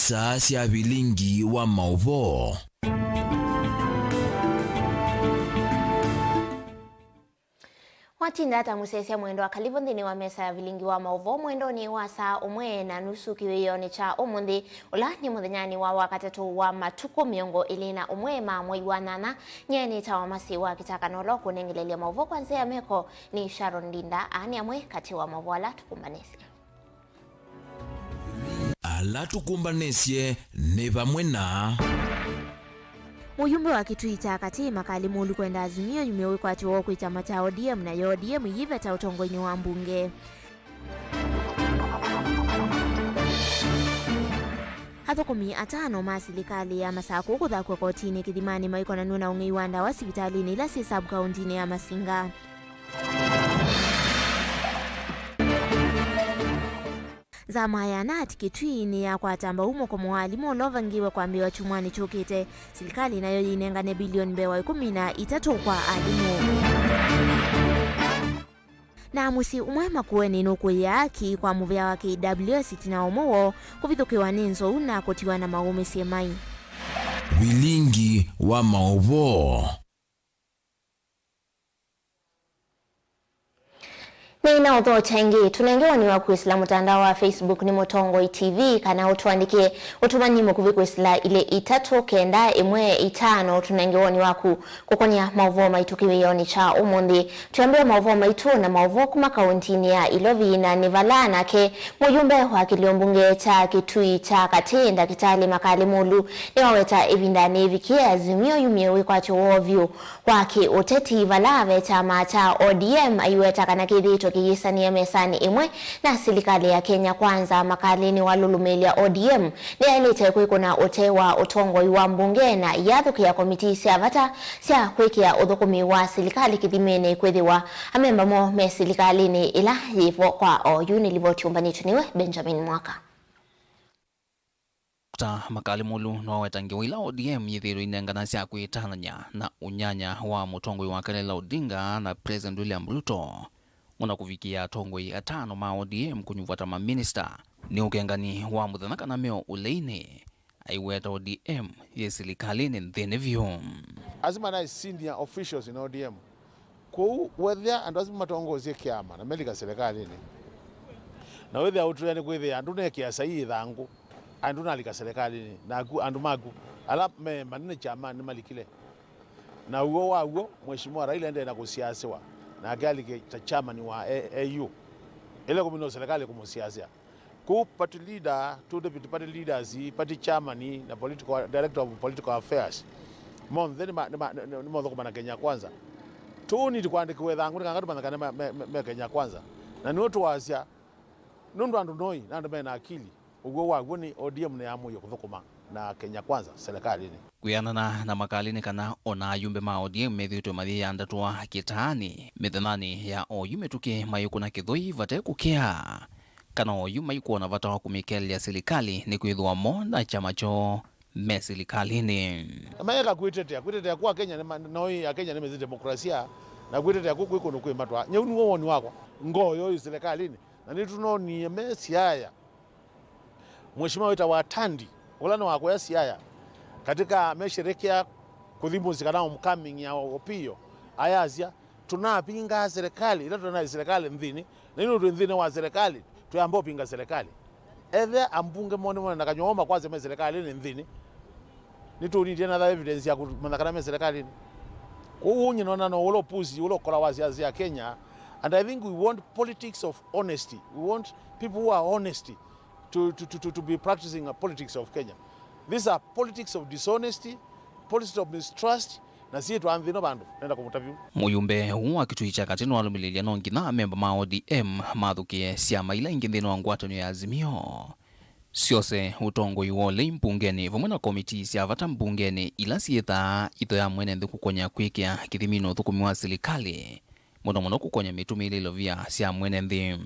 isaa cia bilingi wa mauvo. Watinda tamusesia mwendo wa kalivo ndini wa mesa ya vilingi wa mauvo mwendo ni wa saa umwe na nusu kiwiyoni cha umundi ula ni muthenyani wa wakatatu wa matuko miongo ilina umwe mwei wa nana nyeni tawa masi wa kitakanolo kunengelelia mauvo kwanzea meko ni Sharon Dinda ani amwe kati wa mauvo ala tukumbanesia. Ala tukumbanesie ne bamwe na Muyumbe wa Kitui kati makali mulu kwenda Azimio yumewekwa atiwa kwa chama cha ODM na ODM yiveta utongoni wa mbunge. Hato 15 masilikali ya Masako kutha kwa kotini Kidimani maiko na nuna ungeiwanda wa hospitalini ila si sub-countini ya Masinga. Zama ya nati Kitui ni ya kwa tamba umo kwa mwalimu olova ngiwe kwa mbiwa chumwani chukite. Silikali na yoyi inengane bilioni bewa 13 kwa alimu. Na musi umwema kuweni nuku yaki kwa muvya wa KWS itina umuo kuvithukiwa ninzo una kotiwa na maume siemai. Bilingi wa mauvo. Nina udho changi, tunengewa ni wa kuisla mutandao wa Facebook ni Mutongoi TV, kana utuandike utumanyimu kuvisla ile 395 tunengewa ni waku kukonya mauvo maitukiwe yoni cha umundi. Tuambia mauvo maitu na mauvo kuma kauntini ya Ilovi na Nivalana ke mujumbe wa kiliombunge cha Kitui cha Katenda Kitali Makali Mulu ni waweta evindani vikia Azimio yumewe kwa chuovyu waki uteti valave chama cha ODM aiweta kanakidhito kigisania mesani imwe na silikali ya Kenya Kwanza makalini walulumelia ODM ni alite kwikuna utewa utongoi wa mbunge na yathuki ya komiti siavata sia kwikia uthukumi wa silikali kithimene kwithiwa amemba mo me silikalini ila hivo kwa OU nilivotiumbanitu niwe Benjamin Mwaka. Makali Mulu no wetangiwa ila ODM yithiru inengana cia kwitananya na unyanya wa mutongoi wa Raila Odinga na President William Ruto. Muna kufikia tongoi atano ma ODM kunyuvata ma minister ni ukengani wa muthanaka na meo uleine aiweta ODM yesilikalini nthini Azima na senior officials in ODM ku wethia andu azima matongozie kiama na melika serikalini na wethia utuyani kwithia andu nekia sahihi thangu andu nalika serikalini na andu magu ala me manene chama ni malikile na uo wa uo mheshimiwa Raila ende na kusiasiwa na gali ke chama ni wa AU ile kumino serikali kumusiasia ku party leader to deputy party leaders party chairman na political director of political affairs mon then ni mo ko Kenya Kwanza tu ni kwandikwe thangu ngangatu manakana me Kenya Kwanza na ni otu wasia nundu andu noi na andu mena akili ugo wagu ni ODM ne amuyo kuthukuma na Kenya Kwanza serikalini kuyanana na makalini kana ona yumbe ma ODM methitwe mathi yandatwa kitani mithanani ya OU metuke mayuko na kithoi vate kukia kana OU mayuko na vata wa kumikelia serikali ni kwithwa mo na chama cho me serikalini amayeka kuitetea kwa Kenya noi ya Kenya ni mezi demokrasia na kuitetea kuko no kwematwa nyeunu woni wako ngoyo serikalini na ni tunoni mesiaya mheshimiwa wita watandi ulana wako ya siaya katika mesherekea kuthimuzika na mkaming ya opio ayazia tunapinga serikali ila tuna serikali mthini na ino nthini wa serikali tuyambo pinga serikali ethe ambunge mone na kanyoma kwanza me serikali ni mthini nituni tena evidence ya kumanakana me serikali kuunyi nona no ulo puzi ulo kola wazi ya Kenya. And I think we want politics of honesty. We want people who are honesty to be practicing a politics of Kenya. These are politics of dishonesty, politics of mistrust, na siye tuanthino bandu nenda kumutaviu. Muyumbe huu Kitui cha Katino walumililia nongi na memba ma ODM mathukie siama ila ingi nthino wa ngwatano ya Azimio. Siose utongoi wole mbungeni vamwe na komiti cia vata mbungeni ila sietha itho ya mwene nthuku konya kwikia kithimino thukumi wa serikali. Muno kukonya mitumililo vya cia mwene nthi.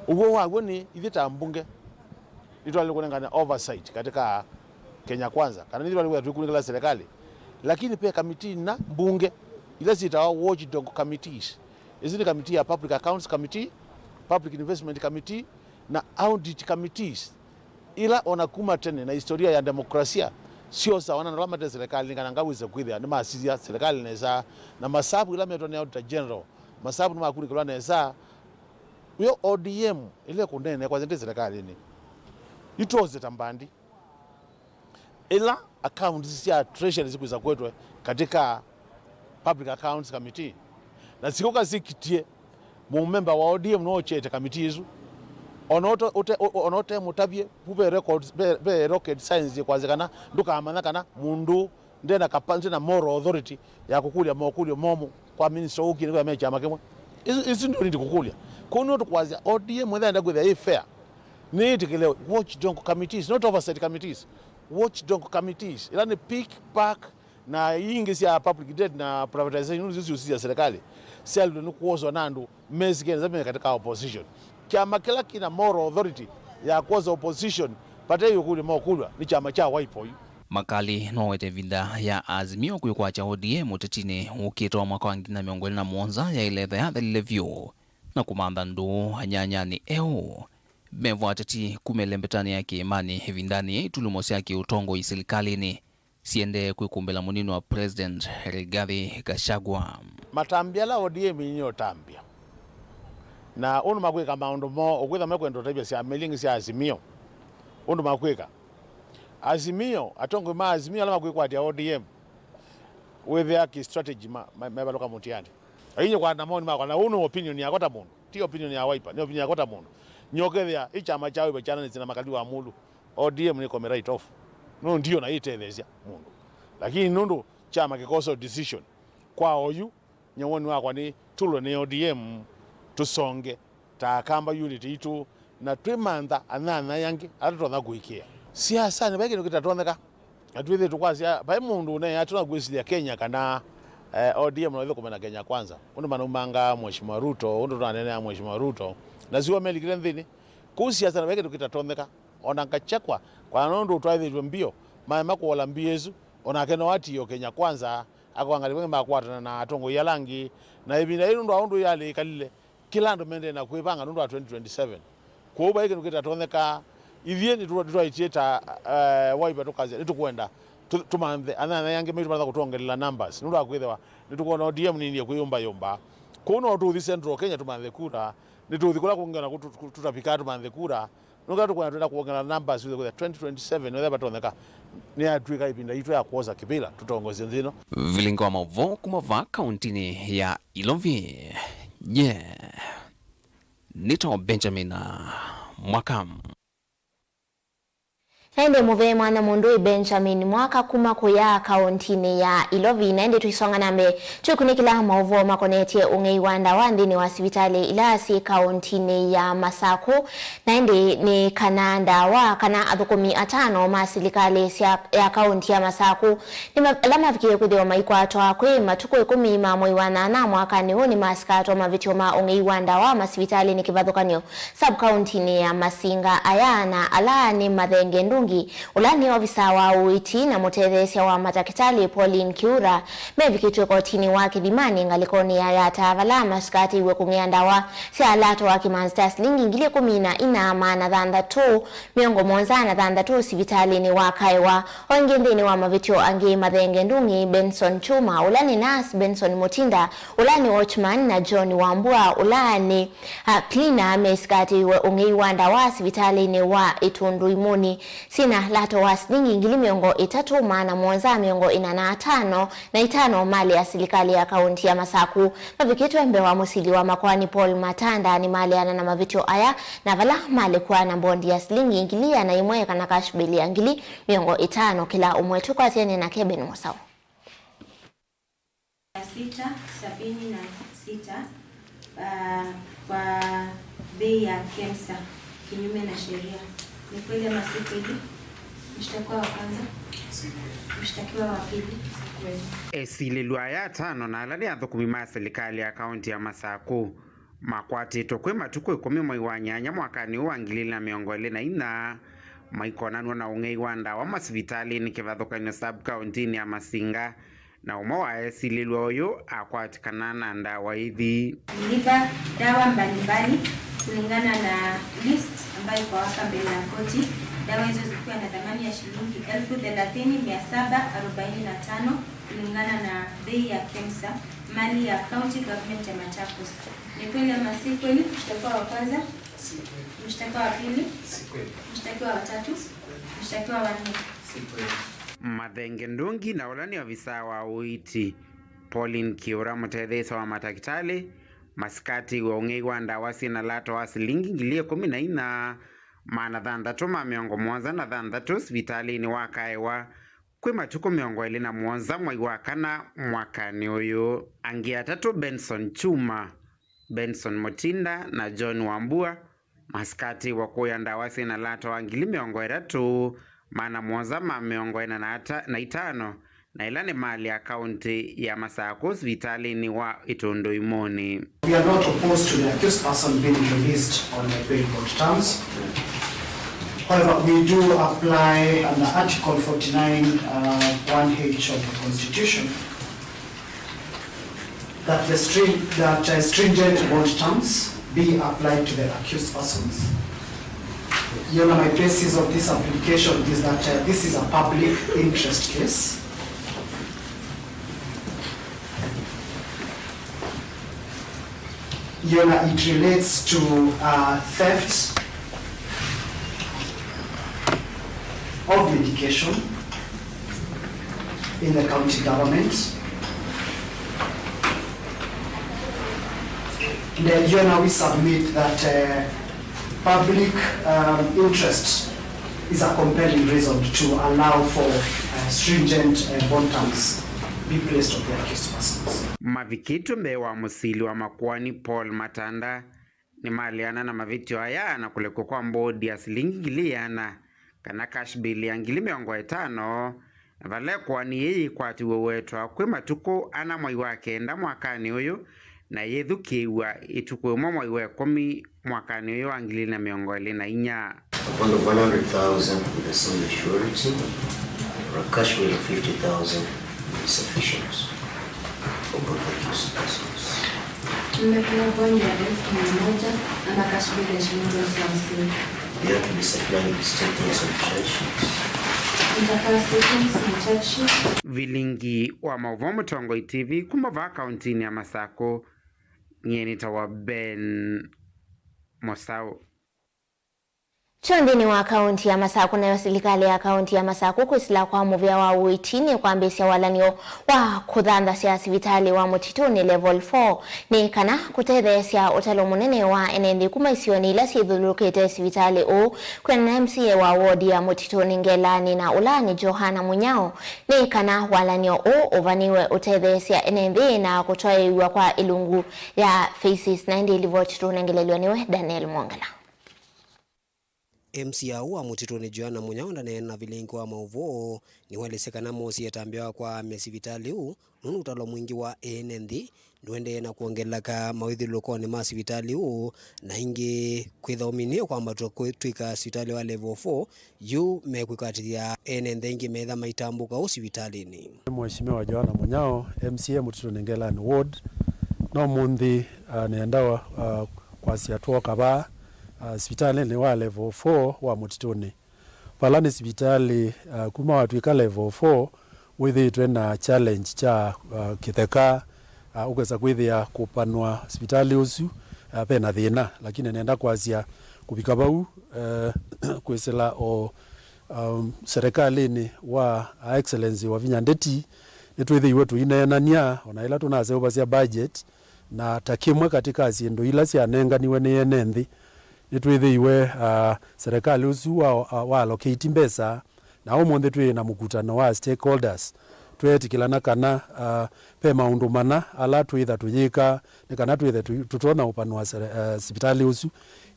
Ugo wagu ni ithita mbunge itwali kunengana oversight katika Kenya Kwanza kana ndio wale tukunengala serikali lakini pia kamiti na mbunge ile zita watchdog committees izini committee ya Public Accounts Committee, Public Investment Committee na Audit Committees ila onakuma tene na historia ya demokrasia sio sawa na lama serikali ngana ngawize kwithia ni masizia serikali neza na masabu ila metone auditor general masabu ni makuri kwa neza yo ODM ile kunene kwa zende serikali ni itoze tambandi ila accounts ya treasury ziku za kwetu katika public accounts committee na sikoka sikitie mu member wa ODM no chete committee izu onote mutabye bube records be rocket science kwazekana nduka amana kana mundu ndena kapanze na moral authority ya kukulya momo kwa minister uki ni kwa mecha makemwe isi ndio ndi kukulya kuno tukwazia ODM mwenda ndagwe fair ni tikile watchdog committees not oversight committees watchdog committees ila ni pick pack na ingi ya public debt na privatization zizi ya serikali selo ni kuozwa nandu mezi zabe katika opposition chama kila kina moral authority ya kuoza opposition pate yukuli mokulwa ni chama cha Wiper makali no wete vinda ya Azimio kuyukwacha ODM utetini ukitoa mwaka wa 2021 ya iletha ya thelevyo na kumanda ndu hanyanyani mevo ateti kumelembetani ya kiimani vindani tulumosi yake utongo isilikalini siende kuikumbela munino wa President Rigathi Gachagua matambiala ODM inyo tambia na unu makweka maundu mo okwitha mekwendo tabia sia melingi sia Azimio unu makweka Azimio atongo ma Azimio ala makweka ya ODM with their strategy mebaloka mutiani ayinyo kwa namoni makwa na unu opinion ya kota mundu ti opinion ya Wiper ni opinion ya kota mundu nyokethia ichama chawe bachana nzina makaliwa amulu ODM ni come right off no ndio na itelezia mundu lakini nundu chama kikoso decision kwa oyu nyawoni wakwa ni tulo ni ODM tusonge takamba unity itu na twimantha anana yangi atotha guikia siasa ni bagino kitatoneka atwithe tukwazia bai mundu ne atona gwisilia Kenya kana ODM no kumena Kenya kwanza undu manumanga Mheshimiwa Ruto undu tunanene Mheshimiwa Ruto na ziwa melikire nthini kusiasa na bagino kitatoneka ona ngachekwa kwa nondu twaithirwe mbio maema kuola mbiezu ona keno wati yo Kenya kwanza akwangali wengi makwatana na atongo yalangi na ibinda indu aundu yale kalile kila ndo mende na kuipanga nundu wa 2027 kuoba hiki nukita toneka ithieni tuwaitieta Wiper tukazi nitukwenda tumanthe anana yange mitu matha kutuongelela numbers nundu wa kuithewa nitukuona ODM nini ya kuyumba yumba kuno tuthi Central Kenya tumanthe kura nituthi kula kuongana tutapika tumanthe kura nuka tukwenda tuenda kuongela numbers with 2027 whether batoneka ni atwika ipinda itu ya kuoza kipila tutongoze nzino vilingo mavo kumava kauntini ya Ilovi Nito Benjamin Mwakam Naende muve mwana mundui Benjamin Mwaka kuma kuya kauntini ya Ilovi naende tuisonga nambe chukunikila mauvo makonetie ungei wanda wandini wa sivitali ilasi kauntini ya Masaku naende ni kananda wa kana adhukumi atano masilikali ya kaunti ya Masaku ni lama vikiye kudhiwa maikuatwa kwe matuku 10 mamoi wanana mwaka ni huni masikato mavitioma ungei wanda wa masivitali ni kivadhukanyo sub kauntini ya Masinga ayana ala ni madhengendu ulani ofisa wa uiti na mutethesia wa matakitali Pauline Kiura mevikitwe kotini wa Kidimani ngalikoni ya tavala maskati iwe kungiandawa si alato wa kimanstas lingi ngile 14 maana dhanda tu miongo monzana dhanda tu sivitali ni wakaiwa ongindini wa mavitio angi madhengendungi Benson Chuma ulani Nas Benson Mutinda ulani Watchman na John Wambua ulani Cleaner meskati iwe ungiwanda wa sivitali ni wa Itundu Imuni sina lato wasningi ngili miongo 3 maana mwanza miongo 5 na 5 mali ya serikali ya kaunti ya Masaku mavikitu embe wa musili wa makwani Paul Matanda ni mali ana na mavitio aya na vala mali kwa na bondi ya silingi ngili ya na imwe kana cash bill ya ngili miongo 5 kila umwetu kwa tiene na Keben Musau 676 kwa bei ya KEMSA kinyume na sheria. Ni kweli ama si kweli? Mshtakiwa wa kwanza? Mshtakiwa wa pili? Esililwa ya 5 na alali ya thukumima serikali ya kaunti ya Masaku makwati tokwe matuku 10 mwai wa nyanya mwakani wa 2024 maikonanwa na ungei wanda wa masivitali ni kivathukanyo sub county ya Masinga na umwe wa esililwa uyu akwatikana na ndawa ithi nilipa dawa mbalimbali kulingana na list ambayo kwa waka mbele ya koti dawa hizo zikiwa na thamani ya shilingi 30,745 kulingana na bei ya KEMSA, mali ya County Government ya Machakos. Ni kweli ama si kweli? Mshtakiwa wa kwanza? Si kweli. Mshtakiwa wa pili? Si kweli. Mshtakiwa wa tatu? Mshtakiwa wa nne? Si kweli. Mathenge Ndungi na ulani wa visa wa uiti Pauline Kiura mutethesa wa matakitali maskati wa ungeiwa ndawasi na lato wa silingi ngilie 14 maana thandatu ma miongo mwanza na thandatu sivitali ni wakaewa kwi matuko miongo ili na mwanza mwai wa kana mwakani uyu. Angi atatu Benson Chuma, Benson Motinda na John Wambua maskati wa kuya ndawasi na lato wa ngili miongo iratu maana mwanza ma miongo ina na itano na ilani mali ya kaunti ya Machakos vitali ni wa Itondo Imoni. We are not opposed to the accused person being released on a bail bond terms. However, we do apply under Article 49 1H of the Constitution that stringent bond terms be applied to the accused persons. My basis of this application is that this is a public interest case. It relates to theft of medication in the county government. We submit that public interest is a compelling reason to allow for stringent bond terms be placed on the accused persons. Mavikitu mbewa musili wa makuani Paul Matanda ni maliana na mavitio haya na kuleko kwa mbodi ya silingi giliana kana cash bill ya ngili 500 vale kwa ni yeye kwa tiwe wetu kwe matuko ana mwai wake enda mwakani uyu na yethukiwa itukwe mwai we 10 mwakani uyu angili na 204. Upon the 100,000 with a single surety or a cash bill of 50,000 is sufficient for both accused persons. Mmepewa bond ya 1,000 na cash bill ya shilingi 50,000. They have to be supplying the statements of charge sheets. Vilingi wa Mauvomo Tongo TV kumava kauntini ya Masako nyenita wa Ben Mosao. Chondini wa kaunti ya Masako na serikali ya kaunti ya Masako kusila kwa muvya wa uitini kwa mbesi ya walanio wa kudhanda siasi vitali wa mutituni level 4 ni kana kutethesya utalo munene wa enendi kumaisioni ila sithulukite sivitali u kwena MCA wa wodi ya mutituni Ngelani na Ulani Johana Munyao ni kana walanio u uvaniwe utethesya enendi na kutoa kwa ilungu ya Faces 90 ilivotitu nengeleliwa niwe Daniel Mwangala. MCA wa mutituni Johana Munyao na vilingi wa mauvo ni walesekana mosi yatambiwa kwa mesivitali u nunu utalo mwingi wa NND nwende na kuongelaka mawithiloko ni masivitali u na ingi kwithominio kwamba twika sivitali wa level 4 yu mekwikatithia NND ingi metha maitambuka u sivitalini. Mheshimiwa Johana Munyao MCA mutituni Ngelani ward no mundi niendawa kwa siatuo kaba hospitali ni wa level 4 wa mutituni. Palani hospitali kuma watuika level 4 withi twena challenge cha kitheka ukesa kwithia kupanua hospitali usu pena thina lakini nenda kwazia kubika bau kwesela o serikali ni wa excellency wa Vinyandeti nitwithi iwe tuinenania ona ila tunaze ubasia budget na takimwe katika asindu ila sianenga niwe ni enenthi nitwithi iwe serikali usu wa allocate mbesa na umonde twi na mukutano wa stakeholders twetikilana kana pe maundu mana ala twitha tuyika ni kana twithe tutona upano wa hospitali usu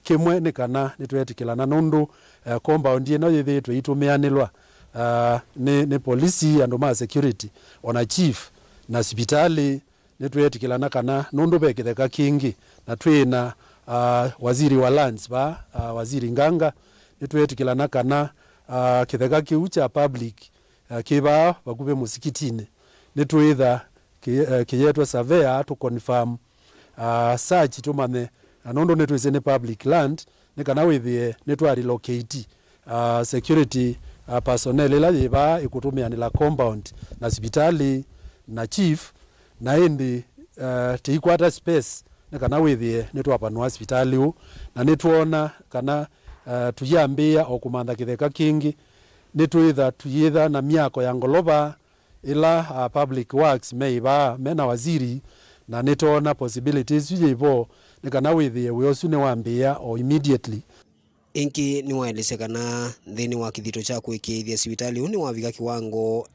kimwe ni kana nitwetikilana nundu compound ino yithi twitumianilwa ni police and ma security ona chief na hospitali nitwetikilana kana nundu bekitheka kingi na twina waziri wa lands waziri Nganga nitwetikilana kana kitheka kiu cha public kiba bakube musikitini nitwitha kiyetwa surveyor to confirm search tumane anondo netwise ne public land nikana withie nitwa relocate security personnel ila yiba ikutumia nila compound na sibitali na chief na indi tiikwata space nekana withie nitwapanua sibitali u na nitwona kana tuyambia okumantha kitheka kingi nitwitha na miako ya ngolova ila public works meiba mena waziri na nitwona possibilities yibo nekana withie wiosu ni wambia o immediately. Inki ni waelesekana thini wa kithito cha kuikithia sibitali uni wavika kiwango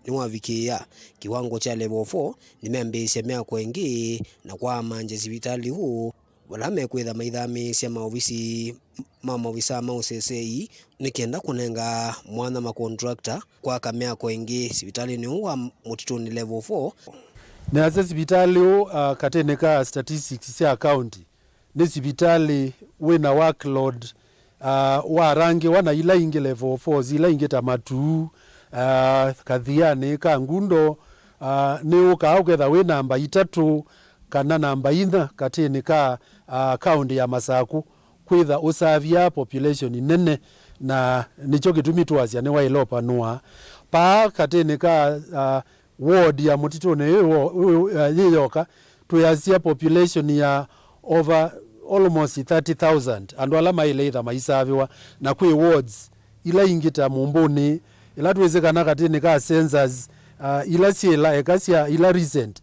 cha level 4 nimeambisha miako ingi na kwa manje sibitali huu wala mekwitha maithami cia maofisi mausesei nikienda kunenga mwana ma contractor kwa kamiako ingi sibitali ni wa mutituni level 4 na asa sibitali kateneka statistics cia county ni sibitali wina workload wa rangi wana ila ingi level 4 zila ingi tamatu kathiani ka ngundo ni ukauketha we namba 3 kana namba 4 katini ka county ya Masaku kwitha usavia population nene na nicho gitumi twazia ni wailopa nua pa katini ka ward ya mutitone yiyoka tuyazia population ya over almost 30,000 andu ala maileitha maisaviwa na kwi wards ila ingita mumbuni ila tuwezekana katini ka census ila siela ekasia ila recent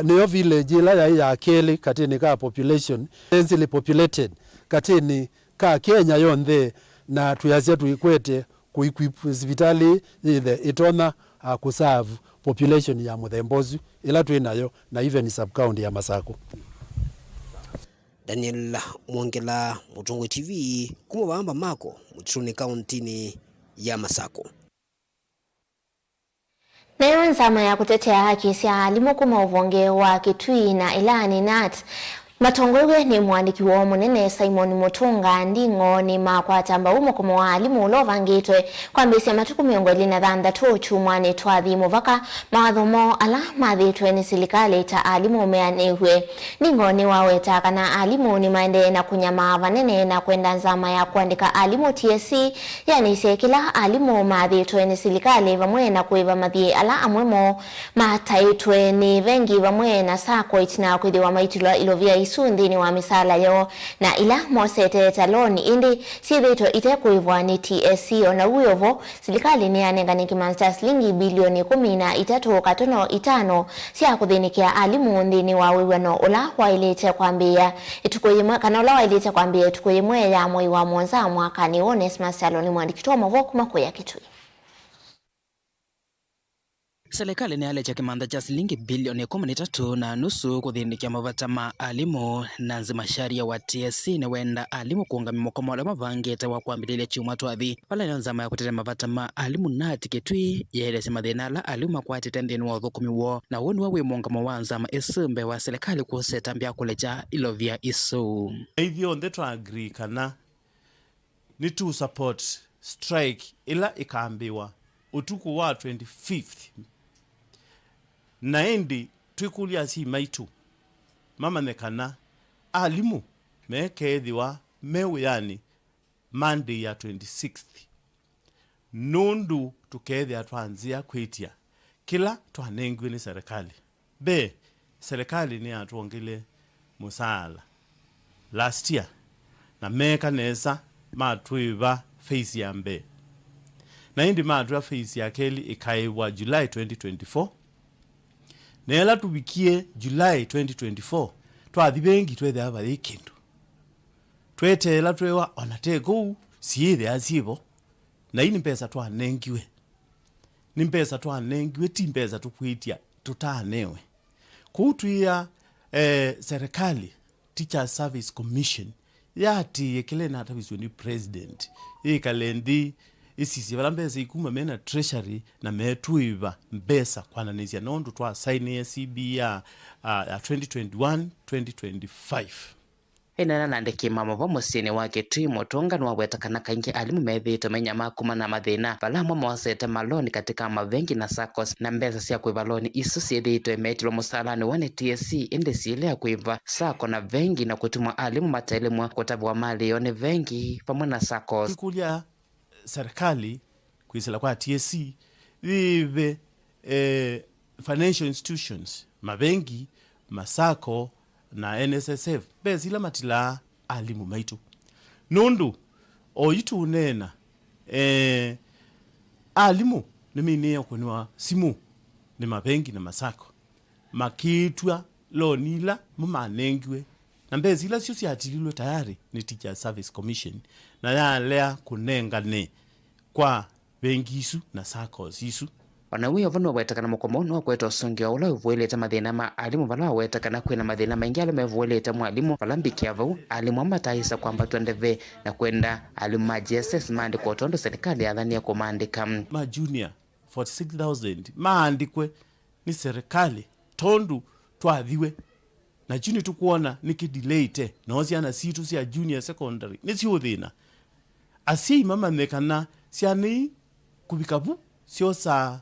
niyo village ila ya Keli katini ka population densely populated katini ka Kenya yonthe na tuyazia tuikwete kuequip hospitali ile itona kuserve population ya Muthembozu ila tuinayo na even sub county ya Masako. Daniel Mwongela, Mutungu TV, kumubamba mako mutuni kauntini ya Masako. Nayo nzama ya kutetea haki cia alimu kuma uvonge wa Kitui na Ilani Nat matongolwe ni mwandiki wa munene Simon Mutunga ndingo ni makwatamba umo kuma wa alimu ulovangitwe kwa mbisi ya matuku miongoli na dhanda tochu mwane twathi muvaka mawadhomo ala mathitwe ni silikali ta alimu umeanihwe ndingo ni waweta kana alimu ni maende na kunyama vanene na kwenda nzama ya kuandika alimu TSC yani sekila alimu mathitwe ni silikali vamwe na kuiva mathie ala amwemo mataitwe ni vengi vamwe na sako itina kuidhiwa maitilo ilovia isundini wa misala yo na ila mosete taloni indi sithito itekuivwa ni TSC ona uyovo silikali ni anengani kimansta shilingi bilioni 13.5 cia kuthinikia alimu ndini wa wiwano ula wailite kwambia itukuyimwe kana ula wailite kwambia itukuyimwe ya mwei wa mwanza mwaka ni Onesmus Taloni mwandikitwa mavoku makoya Kitui. Serikali ni alecha kimanda cha shilingi bilioni 13.5 kuthinikia mavata ma alimu na nzima sharia wa TSC ni wenda alimu kuunga mimokomole mavangete wa kuambililia chuma twathi pala ni nzama ya kutete mavata ma alimu na Kitui yaelese madhinala alimu makwati tendeni wa thukumi wo na woni wawe muungamo wa nzama isumbe wa serikali kuseta mbia kuleja ilovia isu hivyo ndetu agree kana ni to support strike ila ikaambiwa utuku wa 25th naendi twikulia si maitu mama nekana alimu mekethiwa mewiyani Monday ya 26th nundu tukethia twanzia kwitia kila twanengwe ni serikali be serikali ni atuongile musala last year na meka nesa matwiva face ya mbe na indi matwa face ya Keli ikaiwa July 2024 nela tubikie July 2024 twathi bengi twethe abali kindu twetela twewa onatego siithe asibo na ini pesa twanengiwe ni pesa twanengiwe ti pesa tukwitia tutanewe kutuia serikali Teacher Service Commission yati yekelena hata ni president ikalendi isisi balambeza ikuma mena treasury na metuiva mbesa kwananizia nondu twa sign CB ya 2021-2025 ina nandiki mama wa musini wake Kitui Mutunga ni wawetakana kaingi alimu methito menya makuma na mathina pala mwa wasete maloni katika mavengi na sakos na mbeza cia kuiva loni isu siethito emetilo musalani wane TSC indi siilea kuiva sako na vengi na kutumwa alimu matailimwa kutavwa mali yone vengi pamwe na sakos kukulia serikali kwisela kwa TSC vive financial institutions mabengi masako na NSSF bezila matila alimu maitu nundu oyitu unena alimu nimine okwenwa simu ni mabengi na masako makitwa lonila mumanengwe na mbezila sio siatililwe tayari ni Teacher Service Commission na yalea kunengane kwa bengi isu na SACCOs isu wanawiyo vano wetakana mukomono wa kweta usongi wa ula uvueleta mathina ma alimu vala wetakana kwena mathina maingi alime uvueleta mwalimu valambiki avau alimu amataisa kwamba tuendeve na kwenda alimu ma GSS maandiko otondo serikali adhania kumaandika ma junior 46,000 maandikwe ni serikali tondu twadhiwe na junior tukuona nikidelete noziana situ sia junior secondary nisiyo thina asi mama mekana siani kubikabu sio sa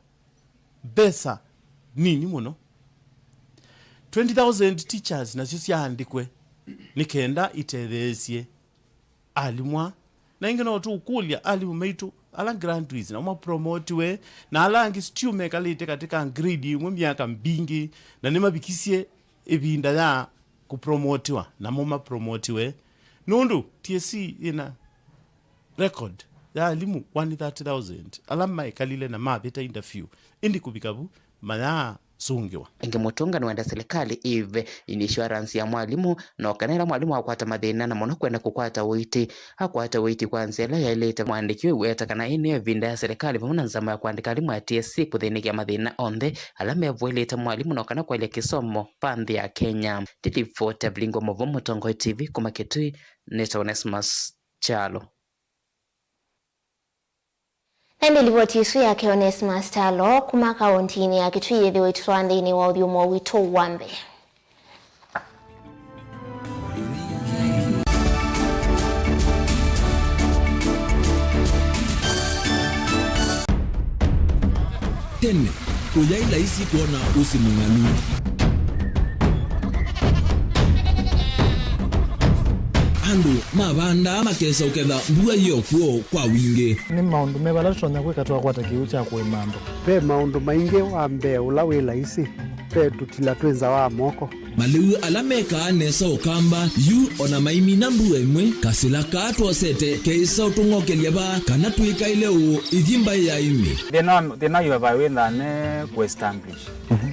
besa nini muno 20,000 teachers na sio siandikwe nikenda itethesie alimwa na ingeno tu ukulia alimu maitu ala graduates na promote we na ala ngi stume kalite katika grade mu myaka mbingi na nema bikisie ebinda ya kupromotiwa na moma promote we nundu TSC ina record ya alimu 130,000 alama ikalile na mabeta interview indi kubikabu maya sungiwa inge mutunga nwenda serikali ive insurance ya mwalimu na okanera mwalimu akwata mathina na mono kwenda kukwata witi kwanzela ya ileta mwandikiwe wetakana ine vinda ya serikali pamona nzama ya kuandika alimu ya TSC kuthinikia mathina onthe alama ya vueleta mwalimu na okana kwa ile kisomo pandhi ya Kenya. Tilifote Blingo Movomo Tongo TV kumaketui Neta Onesmus Chalo. Nende livotisu ya Onesmus Chalo kuma kauntini ya Kitui yethiwe tutwandini wa uthiumo wito wambe. Tene, uyaila isi kuona usimunganu. Andu mabanda makesa uketha mbua iyo kuo kwa wingi. Ni maundu mebala tutonya kwika twakwata kiu cha kwimando. Pe maundu maingi wambe ula wila isi. Pe tutila twenza wa moko. Maliu alameka nesa ukamba yu ona maimi na mbua imwe kasila katwa sete keisa utungokelia ba kana tuika ile u ithimba ya imi. Thina yu aba wenda ne ku-establish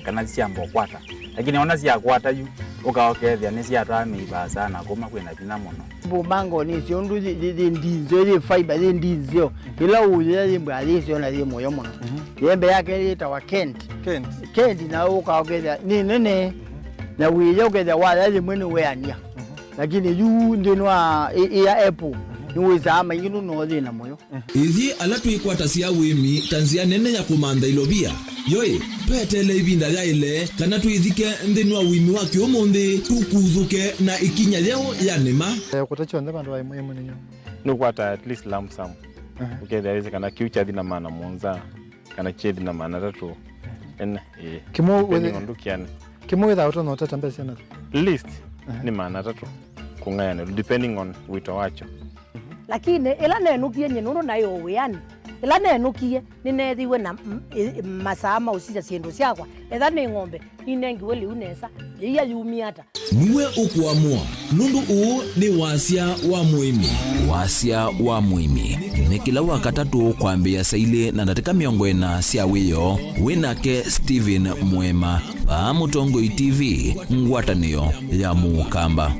kana siambo kwata. Lakini ona sia kwata yu ukaokethia ni sia twamiba sana kuma kwina thina muno. Bumango ni cio ndu ndinzo ri fiber ri ndinzo ila uye ri mbali cio na ri moyo muno. Yembe yake ri ta wa Kent na ukaokethia ni nene na wiye ukethia wala ri mwene weania. Lakini yu ndinwa ya Apple niweza maingi no thina moyo. Ithi ala twikwata cia wimi tanzia nene ya kumanda ilobia yoi petele ibinda ya ile kana tuithike ndinwa wimi wa kiomonde tukuthuke na ikinya leo ya nema kutacho ndaba ndo aimwe munyo no kwata at least lump sum okay there is kana kiucha dina mana monza kana chedi na mana tatu en kimo ndukiana kimo without no tata mbese na list ni mana tatu kungayana depending on wito wacho lakini ila nenukie nyenuru nayo wiani ila nenukie ninethiwe na masama usisa siendo siakwa etha ni ng'ombe inengiwe liu nesa iya yumiata niwe ukuamua nundu uu ni wasia wa muimi ni kila wakatatu kwambia saile na ndatika miongo ena sia wiyo winake Steven Mwema pa Mutongo TV ngwatanio ya Mukamba.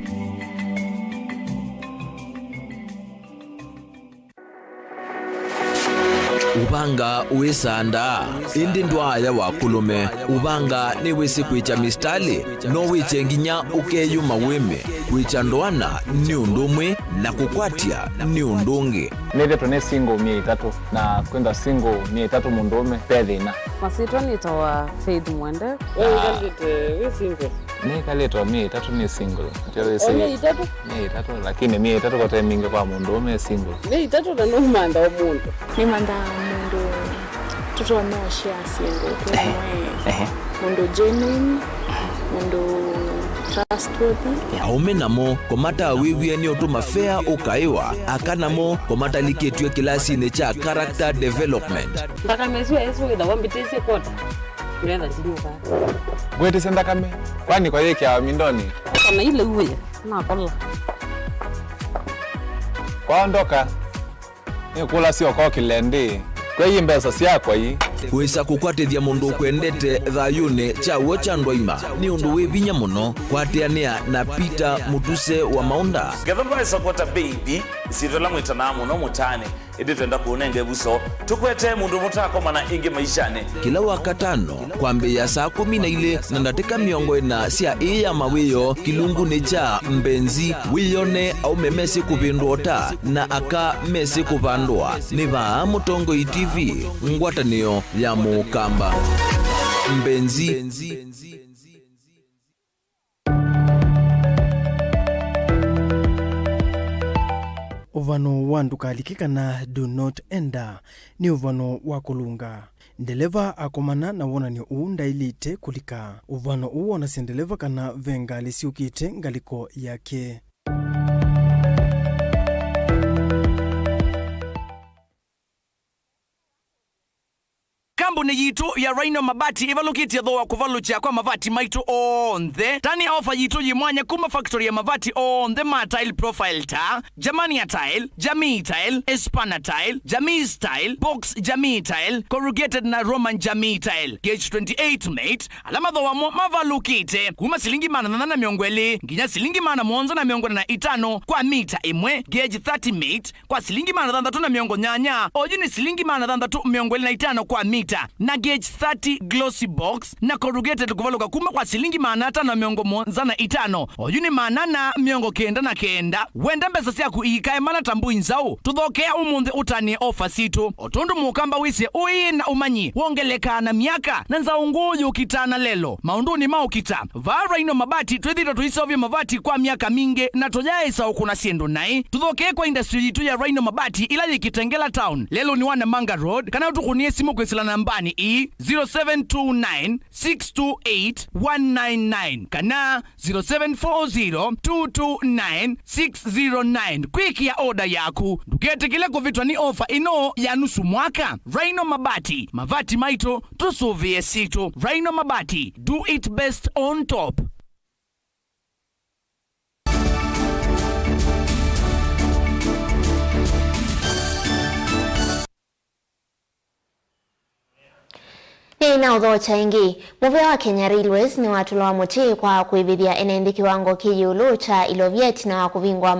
Ubanga uisanda indi ndwaya wa kulume ubanga ni wisi kwicha mistali no wiche nginya ukeyuma wime kwicha ndwana ni undumwe na kukwatia ni undungi nede tone single 300 na kwenda single 300 mundume pedina masito nitoa Faith Mwende we single ne kaleto 300 ni single ndio sisi 300 lakini 300 kwa time mingi kwa mundume single 300 na no manda omuntu ni manda mundu tuto no share single kwa mundu genuine mundu trustworthy. Aume namo komata wiwie ni otuma fair ukaiwa akanamo komata liketwe kilasi ne cha character development. Ndaka meziwa yesu ida wambitese kota. Kuenda zinuka. Gwete senda kame. Kwani kwa yeke ya mindoni. Kana ile uwe na kola. Kwa ndoka. Ni kula sio kwa kilende. Kwa hii mbesa siya kwa hii. Kuisa kukwatithia mundu kwendete thayune cha wocha ndoima ni undu wivinya muno kwateania na Peter Mutuse wa Maunda. Gavana support baby sitola mwitana muno mutane iditenda kuonenge buso tukwete mundu mutako mana ingi maishane kila wakatano kwambia saa 12 na ndateka miongo na sia ya mawiyo kilungu ni cha mbenzi wiyone au memesi kupindota na aka mesi kupandwa ni ba Mutongo TV ngwatanio ya Mukamba mbenzi. Uvano wandukalikika na do not enter ni uvano wa kulunga. Ndeleva akomana na wona ni ndailite kulika. Uvano uona sindeleva kana venga lisiukite ngaliko yake. Kambuni yitu ya Rhino Mabati ivalukitia dhoa kuvalucha kwa mavati maitu onthe. Tani ofa yitu yimwanya kuma factory ya mavati onthe ma tile profile ta, Jamania tile, Jamii tile, Espana tile, Jamii style, Box Jamii tile, Corrugated na Roman Jamii tile. Gauge 28 mate, alama dhoa mavalukite kuma silingi mana na miongweli, nginya silingi mana mwonza na miongweli na itano kwa mita imwe. Gauge 30 mate, kwa silingi mana dhandatu na miongo nyanya, ojini silingi mana dhandatu miongweli na itano kwa mita. Na gauge 30 glossy box na corrugated kuvaluka kuma kwa silingi manata na miongo monza na itano oyuni manana miongo kenda na kenda wenda mbesa siaku ikae mana tambu inzao tuthokea umunthe utani ofa situ otundu Mukamba wise ui na umanyi wongeleka na miaka na nzao nguyu kitana lelo maunduni maukita va Rhino Mabati twithito tuisovya mavati kwa miaka mingi na tojaisa ukuna siendo nai tuthokea kwa industry yitu ya Rhino Mabati ila yikitengela town lelo ni wana Manga Road kana utukunie simu kwesila nambani 0729628199 kana 0740229609 kwiki ya oda yaku ndukete kile kuvitwa ni ofa ino ya nusu mwaka. Rhino Mabati mavati maito tusuvie situ. Rhino Mabati, do it best on top. Ina udhocha ingi, muvea wa Kenya Railways ni watulowa muti kwa kuibidhia enendi kiwango kiyulu cha Iloviet na kuvingwa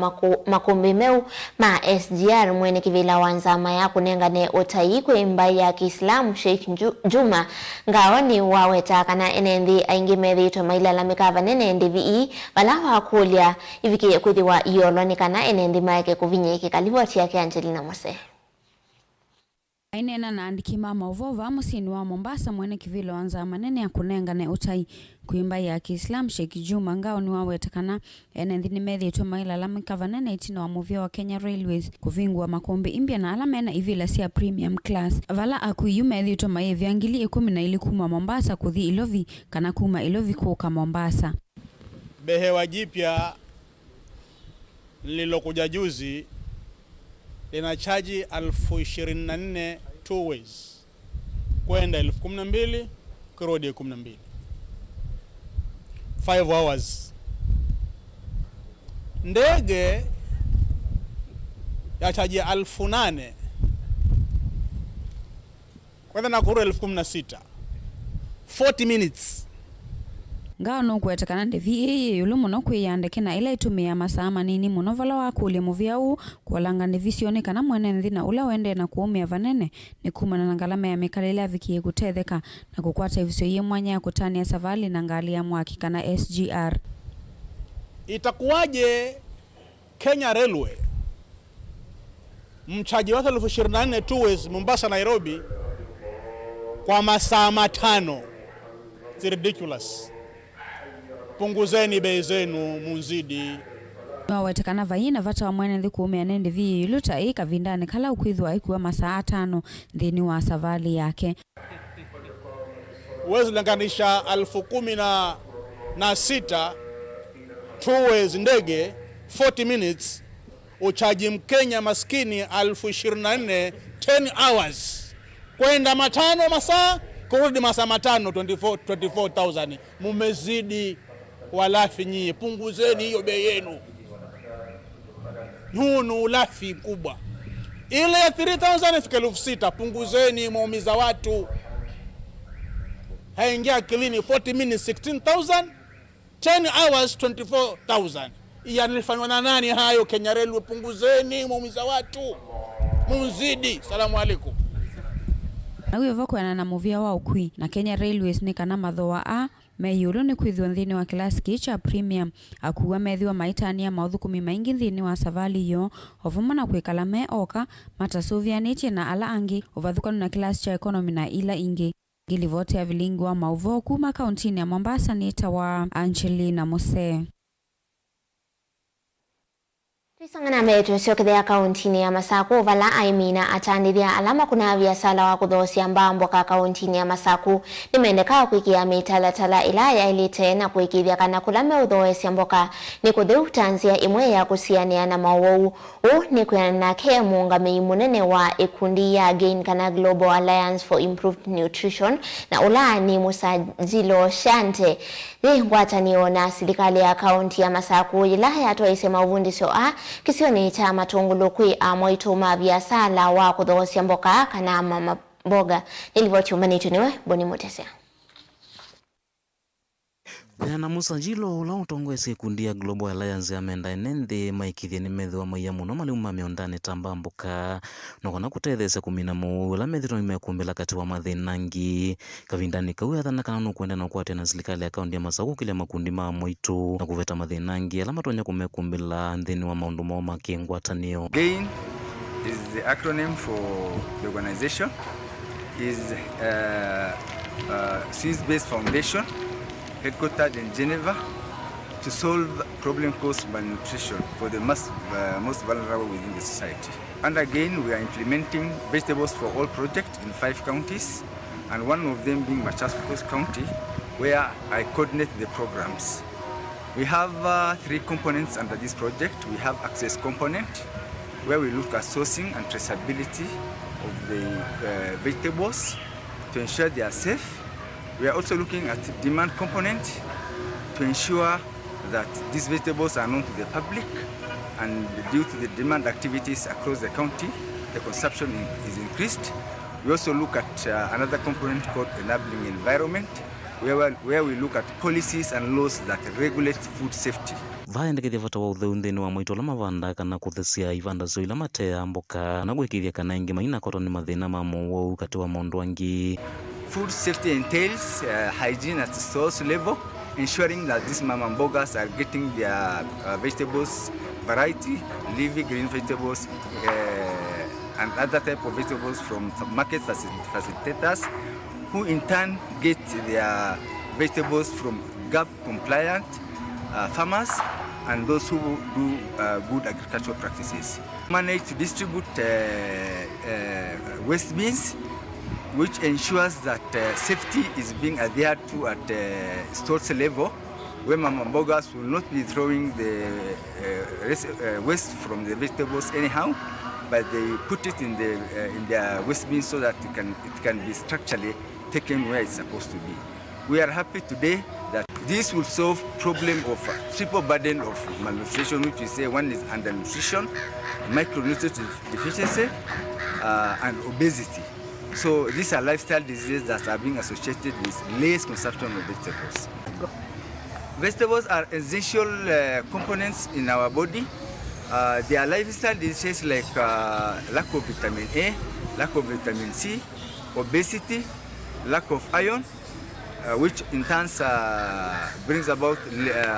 makumbi meu ma SGR mwene kivila wanzama ya kunengane otai kuimbai ya Kiislamu Sheikh Juma ngao ni wawetaka na enendi aingi medhito mailala mikava nene NDVE balawa kulia iviki kuthiwa iyolonikana enendi maeke kuvinyeki kalivoti yake Angelina Mose. Ainena na andiki mama uvova musini wa Mombasa mwene kivilo wanza manene ya kunengane utai kuimba ya Kiislamu Sheikh Juma ngao ni wawetakana enendi ni medhi ito maila lamikava nene itino wa muvia wa Kenya Railways kuvingwa makombi imbia na alamena ivila siya premium class vala akuyu medhi ito maevi angili 10 kuma Mombasa kuthi Ilovi kana kuma Ilovi kuka Mombasa. Behewa jipya lilokuja juzi linachaji 24,000 two ways kwenda 12,000 kurudi 12 5 hours. Ndege ya chaji 8,000 kwenda Nakuru 16,000 40 minutes. Ngao no kwetakana NDVE yulu muno kwiyandeke na ila itumia masaa manini muno vala wakule muvia u kualanga nevisione kana mwene nthina ula wende na kuumia vanene ni kumana na ngalama ya mekalele vikie kutetheka na kukwata ivisio ye mwanya ya kutania savali na ngali ya mwaki kana SGR. Itakuwaje Kenya Railway mchaji watu 24,000 two ways Mombasa Nairobi kwa masaa 5? It's ridiculous. Punguzeni bei zenu munzidi. Wawetekana vaina vata wa mwene ndi kuumia nende vii yuluta ika vindane kala ukwidhwa ikuwa masaa 5 dhini wa savali yake. Uwezi langanisha 16,000 2ways ndege 40 minutes, uchaji Mkenya maskini 24,000 10 hours. Kwenda matano masaa, kurudi masaa matano 24,000. Mumezidi walafi nyie, punguzeni hiyo bei yenu. Hunu ulafi mkubwa. Ile ya 3,000 ifike 6,000, punguzeni, muumiza watu. Haingia akilini. 40 minutes 16,000, 10 hours 24,000. Yanifanywa na nani hayo? Kenya Railway, punguzeni, muumiza watu. Muzidi. Salamu alaikum. Na huyo vokwana na muvia wa ukui na Kenya Railways ni kana mathoa a meyulu ni kwithwa nthini wa class kicha premium akuwa methiwa maitania mauthukumi maingi nthini wa savali yo ovuma na kwikala me oka matasuvianitie na ala angi uvathukanu na class cha economy na ila ingi. Gilivote ya vilingi wa mauvo kuma kauntini ya Mombasa ni tawa Angelina Mose. Tuisongana metu siokithea kauntini ya Masaku vala aimina atandithia alama kuna biasala wa kuthosia mbambo ka kauntini ya Masaku nimendeka kuikia mitalatala ilaya ilite na kuikithia kana kulame uthoesia mboka ni kutheu tanzia imwe ya kusiania na mawou ni kuyana ke muungami munene wa ikundi ya Gain kana Global Alliance for Improved Nutrition na ula ni Musajilo Shante ngwatanio na serikali ya kaunti ya Masaku ilaya atoisema uvundisho kisioni cha matungulu kwi amoituma biasala wa kuthosia mboka kana mama mboga nilivochuma nituniwe Boni Mutesea. Na Musajilo ula utongwese kundi ya Global Alliance ya menda enende maikithia ni methiwa maiya muno maliuma miondane tamba mboka nokona kutethese kumina muula methiro nimekumbela kati wa mathinangi kavindani kauya thana kana nukwenda na kwate na serikali ya kaunti ya Masaku kile makundi ma moitu na kuveta mathinangi ala matonya kumekumbela nthini wa maundu mao makingwatanio. GAIN is the acronym for the organization is Swiss-based foundation headquartered in Geneva to solve problem caused by nutrition for the most vulnerable within the society. And again, we are implementing vegetables for all projects in 5 counties, and one of them being Machakos County, where I coordinate the programs. We have 3 components under this project. We have access component, where we look at sourcing and traceability of the vegetables to ensure they are safe. We are also looking at demand component to ensure that these vegetables are known to the public, and due to the demand activities across the county, the consumption is increased. We also look at another component called enabling environment, where we look at policies and laws that regulate food safety. Vaendekethia vata wa utheu nthini wa moito la mavanda kana kuthesia ivanda zo ila matea mboka na gwikithia kana ingi maina koto ni mathina ma muwau kati wa maundu angi. Food safety entails hygiene at the source level, ensuring that these mama mbogas are getting their vegetables variety, leafy green vegetables and other type of vegetables from market facilitators, who in turn get their vegetables from GAP compliant farmers and those who do good agricultural practices. Manage to distribute waste bins, which ensures that safety is being adhered to at stores level, where mama mbogas will not be throwing the waste from the vegetables anyhow, but they put it in their waste bin so that it can be structurally taken where it's supposed to be. We are happy today that this will solve problem of triple burden of malnutrition, which we say one is undernutrition, micronutrient deficiency, and obesity. So these are lifestyle diseases that are being associated with less consumption of vegetables. Vegetables are essential components in our body. They are lifestyle diseases like lack of vitamin A, lack of vitamin C, obesity, lack of iron, which in turn brings about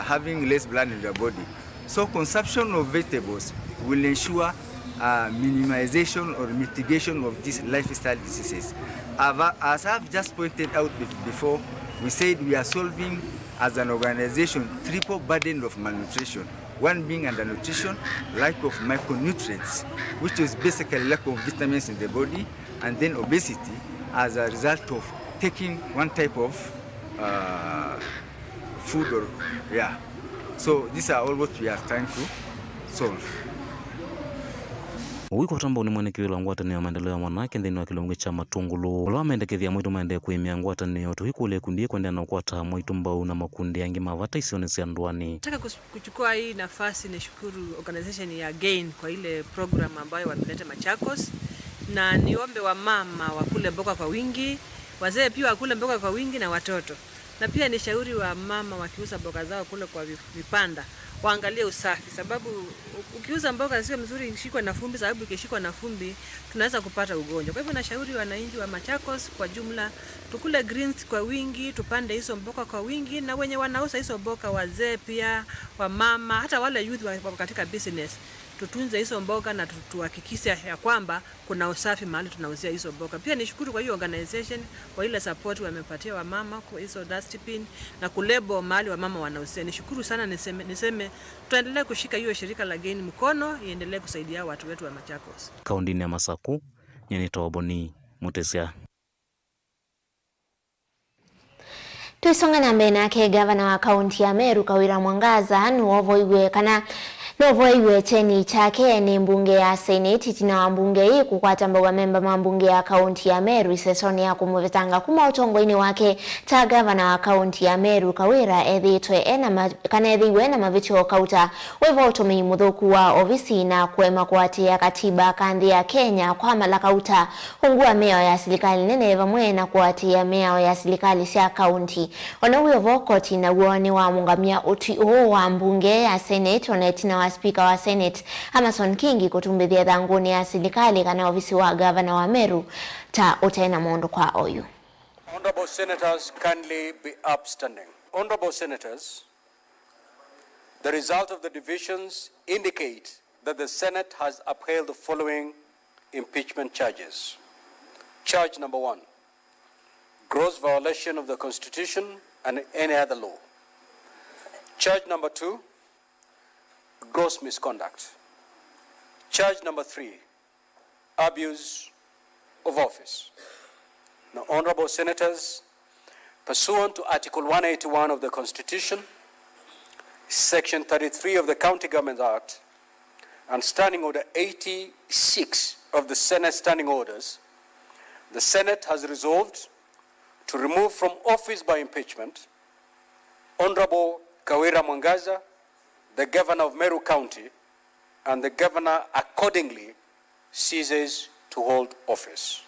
having less blood in your body. So consumption of vegetables will ensure minimization or mitigation of these lifestyle diseases. As I've just pointed out before, we said we are solving as an organization triple burden of malnutrition. One being undernutrition, lack of micronutrients, which is basically lack of vitamins in the body, and then obesity as a result of taking one type of food So these are all what we are trying to solve. Wiko tamba ni mwenekiwilo ngwatani ya maendeleo ya mwanake ndeni wa kilungu cha Matungulu ula wamendekethia mwitu maende kuimia ngwatani yoto hikule kundi kwenda na kwata mwitu mbau na makundi yangi mavata isionesi andwani. Nataka kuchukua hii nafasi nishukuru organization ya Gain kwa ile program ambayo wameleta Machakos, na niombe wa mama wakule mboga kwa wingi, wazee pia wakule mboga kwa wingi na watoto. Na pia ni shauri wa mama wakiuza mboga zao kule kwa vipanda waangalie usafi, sababu ukiuza mboga sio mzuri ikishikwa na vumbi, sababu ikishikwa na vumbi tunaweza kupata ugonjwa. Kwa hivyo na shauri wananchi wa Machakos kwa jumla tukule greens kwa wingi, tupande hizo mboga kwa wingi, na wenye wanauza hizo mboga, wazee pia, wa mama, hata wale youth wa katika business, tutunze hizo mboga na tuhakikishe ya kwamba kuna usafi mahali tunauzia hizo mboga. Pia nishukuru kwa hiyo organization kwa ile support wamepatia wa mama kwa hizo dustbin na kulebo mahali wa mama wanauzia. Nishukuru sana, niseme tuendelee kushika hiyo shirika la Gain mkono, iendelee kusaidia watu wetu wa Machakos. Kaundini ya Masaku, nyeni Toboni, Mutesia. Tuisonga na mbele nake gavana wa kaunti ya Meru Kawira Mwangaza Novoiwe cheni chake ni mbunge ya Senate tina wambunge hii kukwata mboga memba mambunge ya kaunti ya Meru isesoni ya kumuvetanga kuma utongoini wake ta gavana wa kaunti ya Meru Kawira edhiwe na mavicho kauta wevo utomei mudhoku wa ofisi na kuema kuatia katiba kandi ya Kenya kwa malakauta hungua meo ya silikali nene vamwe na kuatia meo ya silikali siya kaunti. Onawe vokoti na uoni wa mungamia uti wa mbunge ya Senate onetina wa Speaker wa Senate Amason Kingi kutumbithia dhanguni ya silikali kana ofisi wa gavana wa Meru ta utena mondo kwa oyu. Honorable Senators, kindly be upstanding. Honorable Senators, the result of the divisions indicate that the Senate has upheld the following impeachment charges. Charge number 1, gross violation of the Constitution and any other law. Charge number 2, gross misconduct. Charge number 3, abuse of office. Now, Honorable Senators, pursuant to Article 181 of the Constitution, Section 33 of the County Government Act, and Standing Order 86 of the Senate Standing Orders, the Senate has resolved to remove from office by impeachment Honorable Kawira Mwangaza, the Governor of Meru County, and the Governor accordingly ceases to hold office.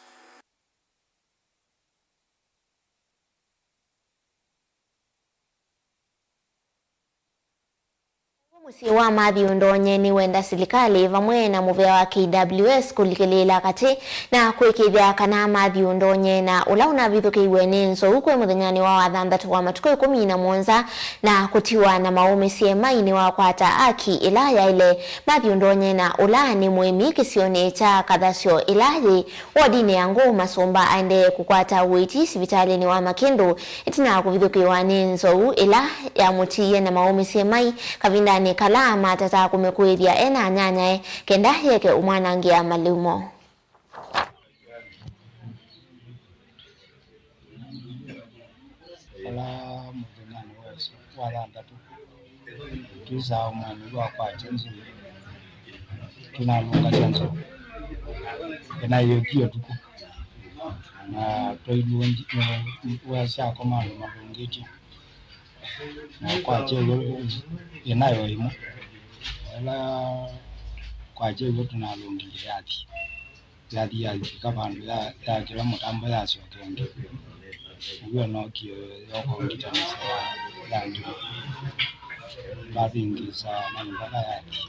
Musiwa madhi undonye ni wenda silikali vamwe na muvea wa KWS kulikilela kati na kuikithia kana madhi undonye na ulauna vithu kiwenenzo huko muthenyani wa wathanthatu wa matuko 11 na kutiwa na maume CMI wa kwata aki ilaya ile madhi undonye na ulani muimi kisione cha kathasio ilayi wadini yangu masomba aende kukwata uiti sivitali ni wa Makindu itina kuvithu kiwenenzo ila ya mutiye na maume CMI kavindani kala matata kumekuiria ena nyanyae kenda yeke umwanangia malumo. Ala mutenani weso walanda tuza umwani wa kwa jenzi tunalunga chanzo ena yokiyo tuku na toiluonji wasa komando mabungiti na kwa chego inayo imo ala kwa chego tunalungi yadi ya kabandu ya kila mutambo ya sokenge uyo no kiyo yoko ngitanisa ya ndu babingiza na mbaka yaki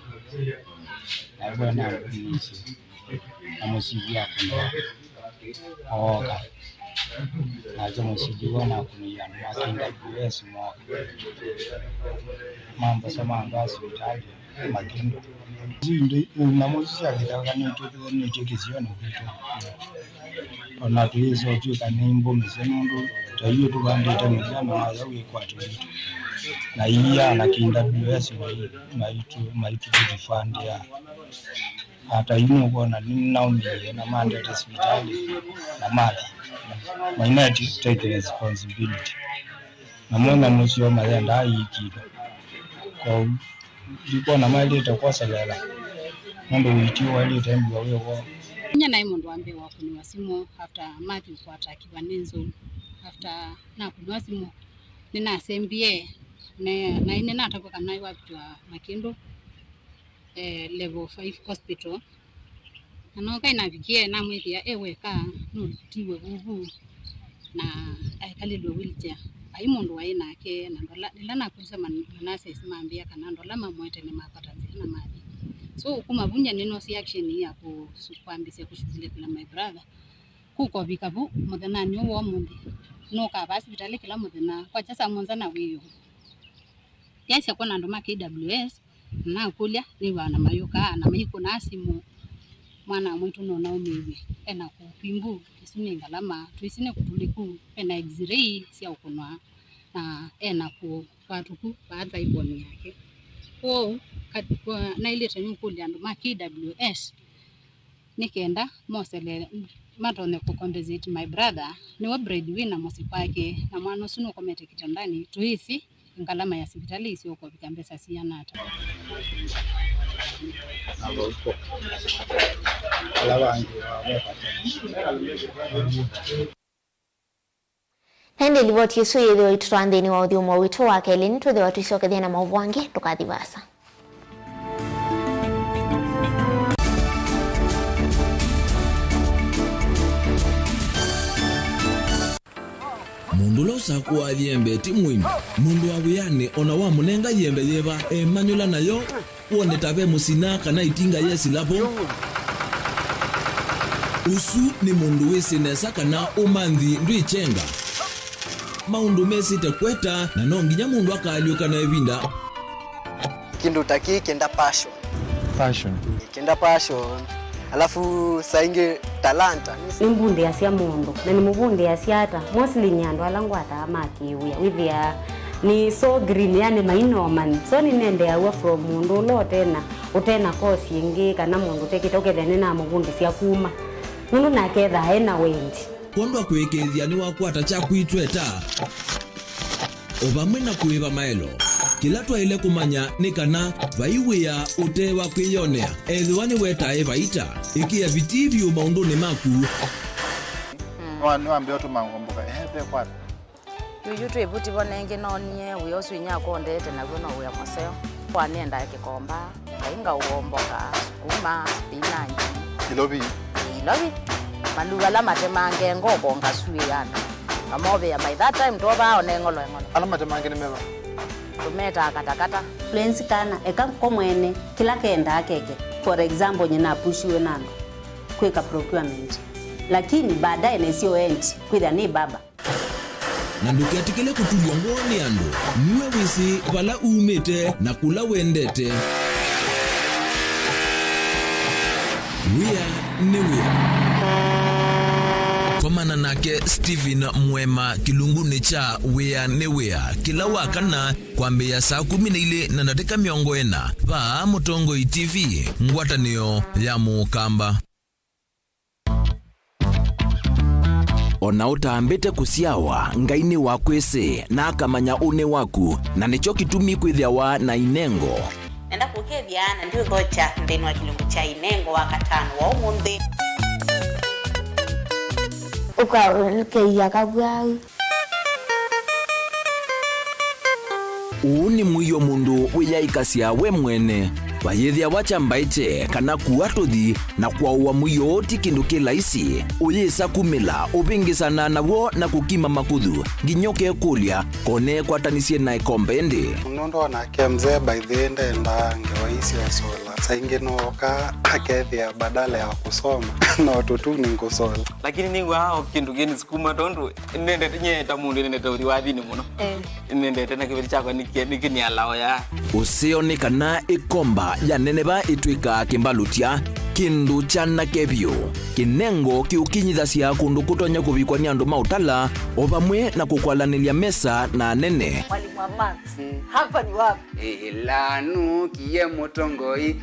na bwana nisi na musiji ya kundo oka na jamu sijiwa na kunia na kinda US mo mambo sama ngasi utaje Makindu zindi na musi ya kitaka ni chekisiona kitu ona tuizo tuka nimbo misenundu tayiyo tubandita mujana na yawe kwatu na iya na kinda US maitu kujifandia hata yuno kuona ninaumie na mandate hospitali na mali minority take responsibility na mwana musio mayanda ikido kwa ilikuwa na mali itakuwa salala mambo wicho wale tembo wao wao nya na imondo ambe wa kuni simu after Matthew kwata kibaninzo after na kuni simu nina sembie na ine na atakoka nayi wapitwa Makindo level 5 hospital ano kaina vikie na mwithia eweka no tiwe bubu na aikalidwe wheelchair ai mundu wa inake na ndola nilana kusema manase simambia kana ndola mamwete ni mapata zina mali so kuma bunya nino si action ya kukwambisia kushughulikia my brother kuko bikabu muthana ni wo mundi no ka hospital kila muthana kwa chasa mwanza na wiyo yasa kona ndo KWS na kulia ni bana mayoka na mahiko na simu mwana mwetu no na umewe ena kupimbu isune ngalama tuisine kutuliku ena x-ray sia ukunwa na ena ku watuku baadha iboni yake o na ile tanyu kulia ndo KWS nikenda mosele matone ku compensate my brother ni wa breadwinner mosipake na mwana sunu komete kitandani tuisi ngalama ya hospitali isio kwa vikambesa siana hata Hende livoti yesu yedho itutwandeni wa udhiumo wito wake elini tudhe watu isoke dhena mauvuangi tukadhivasa. Mundu losa kuwa yembe timwimi mundu wa wiyane ona wa munenga yembe yeba manyula nayo uone tabe musina kana itinga yesi lapo usu ni mundu wese nesa kana umanthi ndwichenga maundu mesi tekweta na nonginya mundu akaliuka na ebinda kindu taki kenda passion kenda passion alafu sainge talanta nimbundi asia mundu na nimubundi asiata mostly nyando alangu atamakiwia withia ni so green yani mainoman so ninende awa from mundu lo tena utena kosi ingi kana mundu tekitoke thene na mubundi sia kuma mundu naketha ena wendi kondwa kwekethia ni wakwata cha kwitweta obamwe na kuiba maelo kila twaile kumanya ni kana vaiwia utewa kwiyonea ethiwani wetae vaita ikia vitivyo maunduni maku wambe otumangomboka ebe kwata yujutu ebuti bonenge nonie uyosu inyako ndete na gono uya moseo kwa nenda kikomba kainga uomboka sukuma spinach ilobi maluga la matemange ngoko ngasui yana amobe ya by that time toba onengolo ala matemange ni meba tumeta katakata plans kana eka komwene kila kenda akeke for example nyina pushiwe nando kweka procurement lakini baadaye nesio end kwida ni baba na nduketikele kutulwa ngoni ando niwe wisi vala umete na kula wendete Komana nake Steven Mwema kilunguni cha wea newea kila wakana kwambia saa 12 na dakika 40 pa Mutongo TV ngwatanio ya Mukamba. Ona utambete kusiawa ngaini wakwese na akamanya une waku na nicho kitumi kwithiawa na inengo nenda kukethiana ndio thocha ndeni wa kilungu cha inengo wakatano wa umundi ukakeia kabwau Uni mwiyo mundu wiyaikasia we mwene vayethia wachambaite kana kuatuthi na kwauwa mwiyo oti kindu kilaisi uyisa kumila uvingisana nawo na kukima makuthu nginyoke kulia kone kwatanisie na ikombendi unondo na kemze by the end enda ngewaisi wa sola saingi nooka akethia badala ya kusoma na watoto ni kusola lakini ningu hao kindu geni sukuma tondu nende nye tamundu nende tauri wathini muno nende tena kibiri chako nikini alao ya usioni kana ikomba ya neneba itwika kimbalutia kindu chana kebyo kinengo kiukinyithasia kundu kutonya kuvikwa ni andu mautala ovamwe na kukwalanilia mesa na nene mwalimu wa Max hapa ni wapi lanu kiye motongoi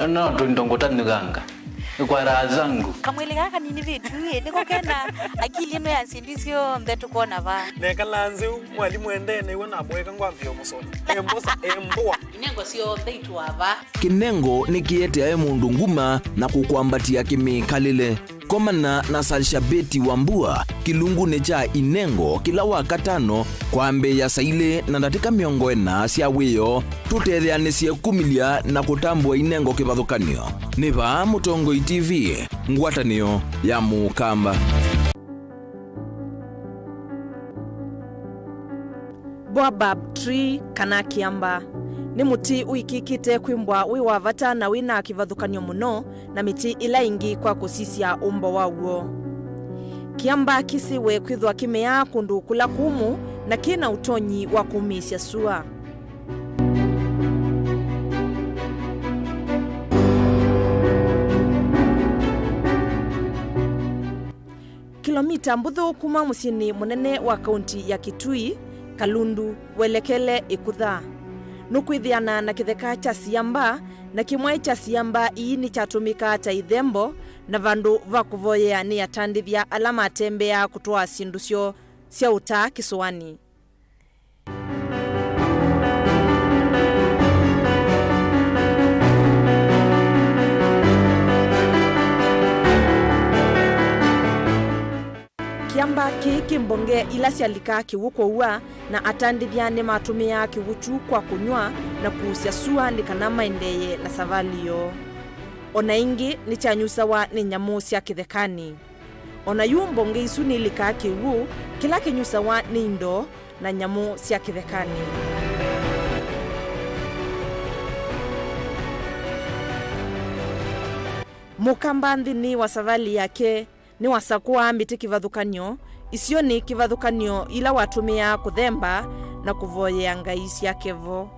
no ndongota nuganga kwa raha zangu. Kamwili kaka nini vitu niko kena akili ino ya sindisio mbetu kuona va nekalanze mwalimu endene iwona mweka ngwambio musona embosa emboa inengo sio theitu ava kinengo nikiete aye mundu nguma na kukwambatia kimikalile komana na Salshabeti Wambua kilungune cha inengo kila wakatano kwambe ya saile na ndatika miongo ena sia wiyo tutetheanisye kumilia na kutambua inengo kivathukanio niva Mutongoi TV ngwatanio ya Mukamba. Baobab tree kana kiamba ni muti uikikite kwimbwa wi wa vata na wina kivathukanio muno na miti ila ingi kwa kusisia umbo wauo. Kiamba kisiwe kwithwa kimea kundu kula kumu na kina utonyi wa kumisya sua. Kilomita mbuthu kuma musini munene wa kaunti ya Kitui, Kalundu, welekele Ikutha. Nukwithiana na kitheka cha Siamba na kimwe cha Siamba iini chatumika cha ithembo na vandu va kuvoyea ni atandithia alama atembea kutoa sindusyo cia uta kisuani. Kiamba kiki mbonge ila sialika kiwuko ua na atandithia ni matumia kiwuchu kwa kunywa na kuusya sua ni kana maendeye na savalio. Ona ingi ni chanyusawa ni nyamu cia kithekani. Ona yu mbonge isu ni ilika kiwu kila kinyusawa ni indo na nyamu cia kithekani. Mukamba nthini wa savali yake ni wasakua miti kivathukanio isio ni kivathukanio ila watumia kuthemba na kuvoyea ngai cia kevo.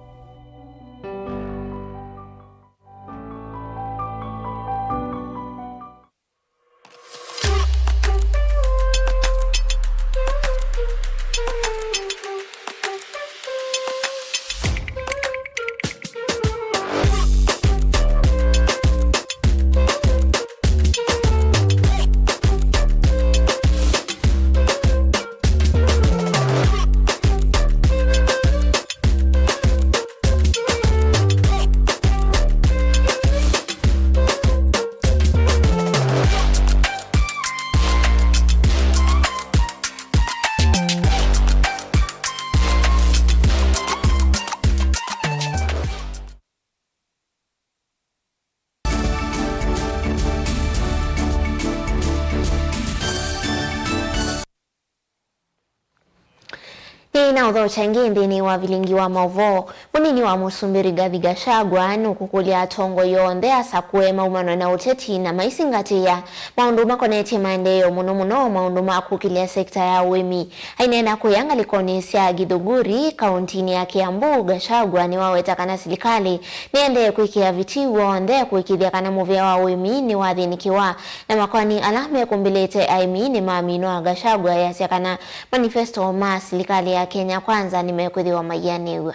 Na udho changi ndini wa vilingi wa mavo munini wa Musumbiri Gathi Gachagua nukukulia tongo yonde asakue maumano na uteti na maisingatia maundu makoneti maendeyo muno maundu makukilia sekta ya uemi hainenda kuyanga likoni sia Githunguri kauntini ya Kiambu. Gachagua ni waweta kana serikali niende kuikia vitiwo nde kuikithia kana muvia wa uemi ni wathinikiwa na makwani alame kumbilete aimi ni maamino wa Gachagua yasia kana manifesto ma serikali ya Kenya kwanza nimekwithiwa maianiwa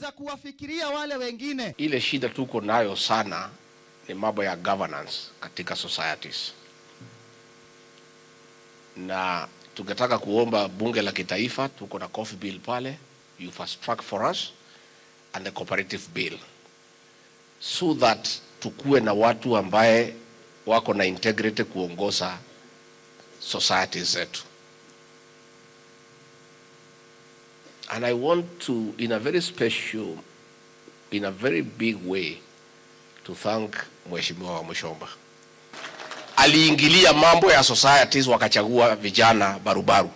za kuwafikiria wale wengine. Ile shida tuko nayo sana ni mambo ya governance katika societies, na tungetaka kuomba bunge la kitaifa, tuko na coffee bill pale, you fast track for us, and the cooperative bill, so that tukue na watu ambaye wako na integrity kuongoza societies zetu. And I want to, in a very special, in a very big way, to thank Mheshimiwa wa Mushomba. Aliingilia mambo ya societies wakachagua vijana barubaru.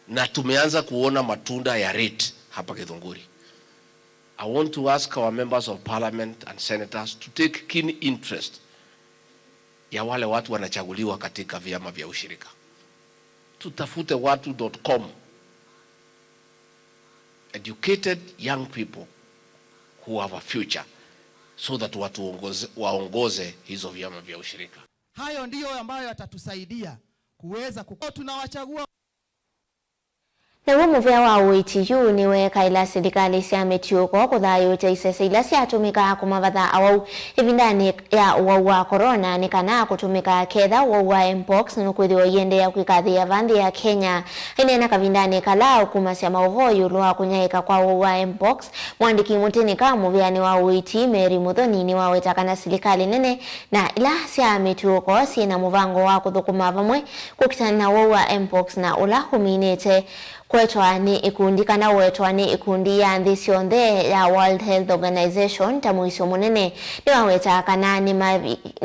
Na tumeanza kuona matunda ya rate hapa Githunguri. I want to ask our members of parliament and senators to take keen interest ya wale watu wanachaguliwa katika vyama vya ushirika. Tutafute watu.com. Educated young people who have a future, so that watu waongoze hizo vyama vya ushirika. Hayo ndiyo ambayo yatatusaidia kuweza tunawachagua. Newo muvea wa UITU niwe kaila serikali cia mitiuko kuthayo cha isese ila ciatumika kumavatha awau ivindani ya wa corona ni kana kutumika ketha wa mpox nukwithio yende ya kwikathi ya vandi ya Kenya inena kavindani kala kuma cia mauvo yulwa kunyaika kwa wa mpox mwandiki mutinika muveani wa UIT Mary Muthoni ni waweta kana serikali nene na ila cia mitiuko sina muvango wa kuthukuma vamwe kukitana wa mpox na ula huminete kwetwa ni ikundi kana wetwa ni ikundi ya nthi cionthe ya World Health Organization ta mwiso munene ni waweta kana ni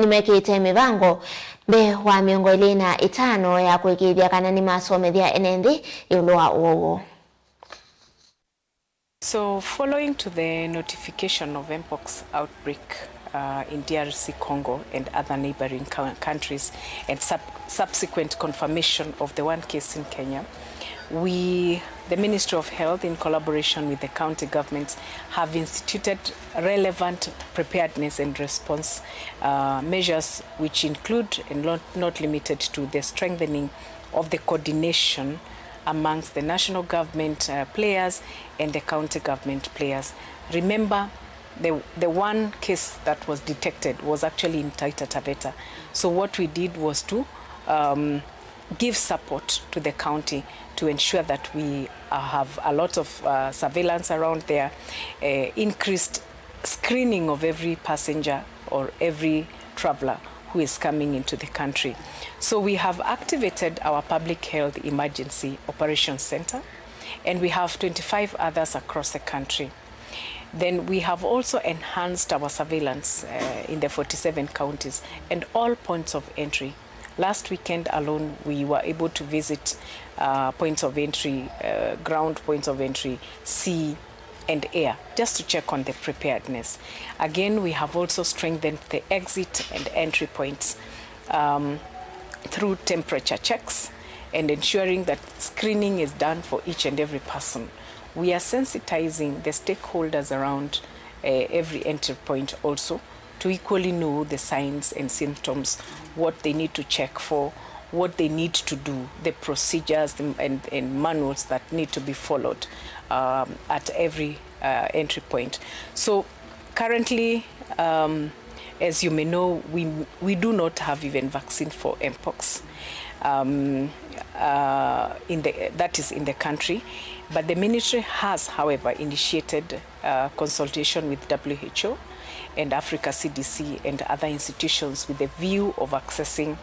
mekite mivango be wa miongo 25 ya kwikithia kana ni masomethia enenthi yulwa uwo. So following to the notification of mpox outbreak in DRC Congo and other neighboring countries and subsequent confirmation of the one case in Kenya, the Ministry of Health, in collaboration with the county governments, have instituted relevant preparedness and response measures, which include and not limited to the strengthening of the coordination amongst the national government players and the county government players. Remember, the one case that was detected was actually in Taita Taveta. So what we did was to give support to the county to ensure that we have a lot of surveillance around there, increased screening of every passenger or every traveler who is coming into the country. So we have activated our Public Health Emergency Operations Center, and we have 25 others across the country. Then we have also enhanced our surveillance in the 47 counties and all points of entry. Last weekend alone, we were able to visit points of entry, ground points of entry, sea and air, just to check on the preparedness. Again, we have also strengthened the exit and entry points through temperature checks and ensuring that screening is done for each and every person. We are sensitizing the stakeholders around every entry point also to equally know the signs and symptoms, what they need to check for, what they need to do, the procedures and manuals that need to be followed at every entry point. So currently, as you may know, we do not have even vaccine for mpox. That is in the country, but the ministry has, however, initiated consultation with WHO and Africa CDC and other institutions with the view of accessing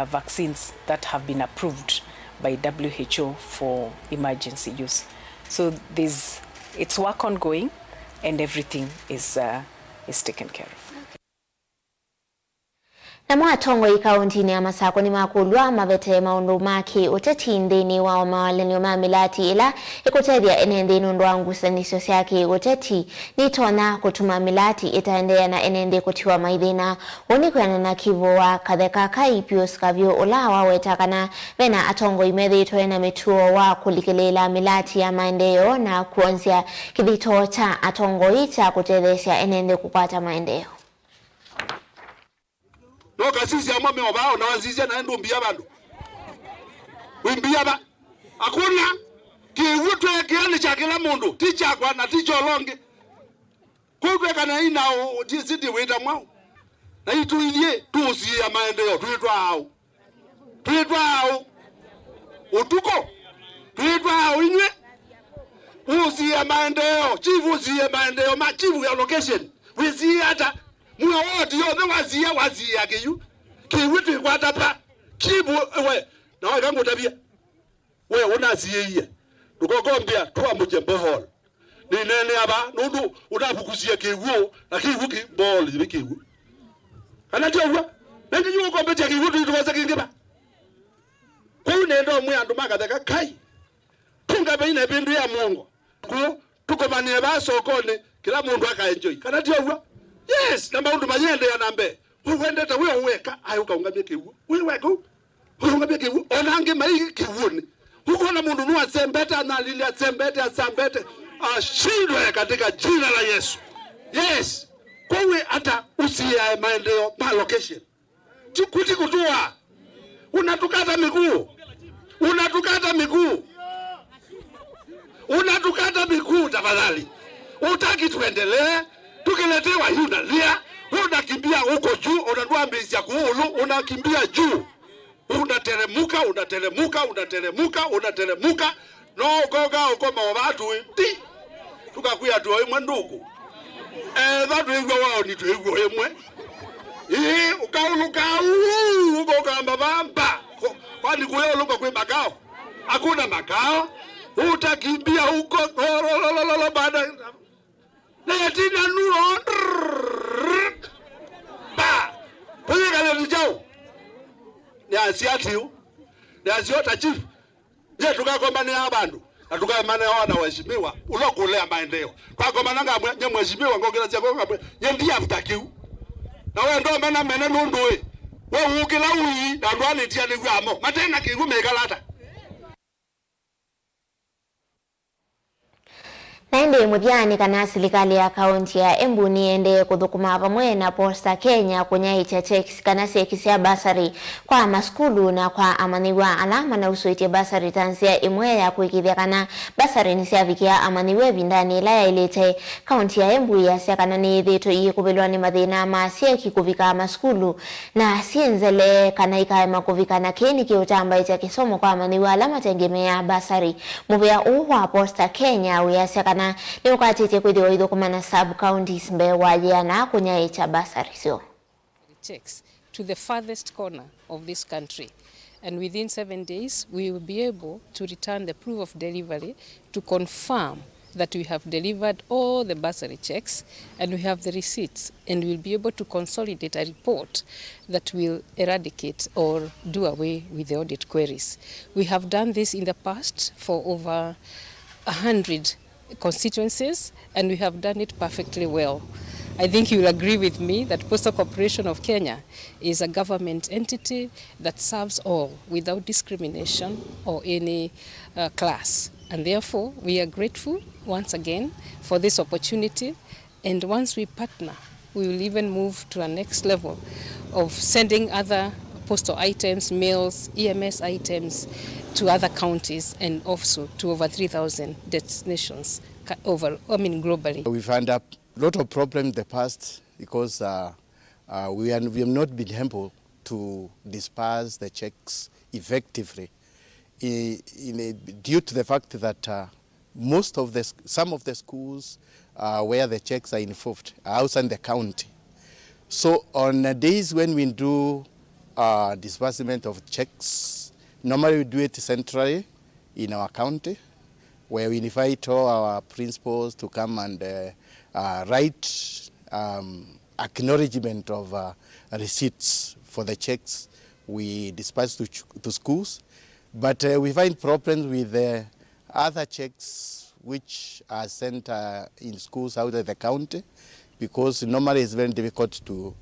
vaccines that have been approved by WHO for emergency use. So it's work ongoing, and everything is taken care of. Na mwatongo ikaunti ya Masako ni makulwa mavete maundu maki uteti ndini wa mawalenyo mamilati ila ikutedia enende nundu wangu sanisyo siaki uteti nitona kutuma milati itaendea na enende kutiwa maidhina unikwana na kivu wa katheka kaipios kavyo ulawa wetakana vena atongo imedhi itoe na mituo wa kulikilela milati ya maendeyo na kuonzia kivito cha atongo ita kutedesya enende kupata maendeyo. No kasisi ya mwame wabao na wanzizia na endo mbia bandu. Umbia ba. Akuna kiwutu ya kiani cha kila mundu. Ticha kwa na ticha olonge. Kukwe kana ina o jisidi weta mwao. Na itu ilie tuusi ya maendeleo. Tuitwa hao. Tuitwa hao. Utuko. Tuitwa hao inye. Usi ya maendeleo. Chifu usi ya maendeleo. Chifu ya location. Wisi hata. Mwa wote yote wazia kiyu kiwitu kwa tapa kibu we na wewe kama utabia wewe unaziye dukogombia twa mujembo hall ni nene aba nundu unabukusia kiwu na kiwu ki ball bikiwu ana tiwa nende yuko kombetia kiwu tuweza kingiba kwa nendo mwe andu magatheka kai tunga beine bindu ya Mungu ku tukomanie ba sokoni kila mundu akaenjoy kana tiwa. Yes, namba undu mayende ya nambe. Uwende ta wewe weka ayuka ungamie kiwu. Wewe weka. Ungamie kiwu. Onange mai kiwuni. Huko na mundu nuwa sembeta na lilia sembete ashindwe katika jina la Yesu. Yes. Kwewe hata usiya maendeleo pa location. Chikuti kutua. Unatukata miguu. Unatukata miguu tafadhali. Utaki tuendelee, tukiletewa hii unalia, unakimbia huko juu, unanua mbezi ya kuulu, unakimbia juu. Unateremka. No goga ukoma watu ti. Tukakuya tuwe mwandugu. Watu hivyo wao ni tuwe emwe. Ukauluka uko mbamba. Kwani kuyo luka kwe makao. Hakuna makao. Utakimbia huko baada. Letina nuo. Ba. Pwede kale nijao. Ni asiati yu. Ni asiota chief. Je tukakoma ni abandu. Na tukakoma ni wana waheshimiwa. Ulokulea maendeleo. Kwa koma nanga nye mheshimiwa ngogela sia konga. Nye ndiye afutakiu. Na wewe ndo mena nunduwe. Wewe ukila uyi na ndo anitia ni gwamo. Matena kingu megalata. Naende muthiani kana serikali ya kaunti ya Embu niende kuthukuma pamwe na Posta Kenya kunyaicha checks kana checks ya basari kwa maskulu na kwa amaniwa alama na usuitie basari tanzia imwe ya kuikithia kana basari ni siavikia amaniwe bindani ila ya ilete kaunti ya Embu ya sia kana ni thito ikubelwa ni mathina ma sieki kuvika maskulu na sienzele kana ikaema kuvika na kini kiotamba icha kisomo kwa amaniwa alama tengemea basari muvia uwa Posta Kenya uyasia kana ni wakati kwithio ithukumana sub counties mbe wajiana kunyaicha basari sio checks to the farthest corner of this country, and within 7 days we will be able to return the proof of delivery to confirm that we have delivered all the bursary checks and we have the receipts, and we'll be able to consolidate a report that will eradicate or do away with the audit queries. We have done this in the past for over 100 constituencies, and we have done it perfectly well. I think you will agree with me that Postal Corporation of Kenya is a government entity that serves all without discrimination or any class. And therefore, we are grateful once again for this opportunity. And once we partner, we will even move to a next level of sending other postal items, mails, EMS items to other counties and also to over 3,000 destinations globally. We've had a lot of problems in the past because we have not been able to disperse the checks effectively due to the fact that some of the schools where the checks are involved are outside the county. So on days when we do disbursement of checks, normally we do it centrally in our county, where we invite all our principals to come and write acknowledgement of receipts for the checks we disperse to schools. But we find problems with the other checks which are sent in schools out of the county, because normally it's very difficult to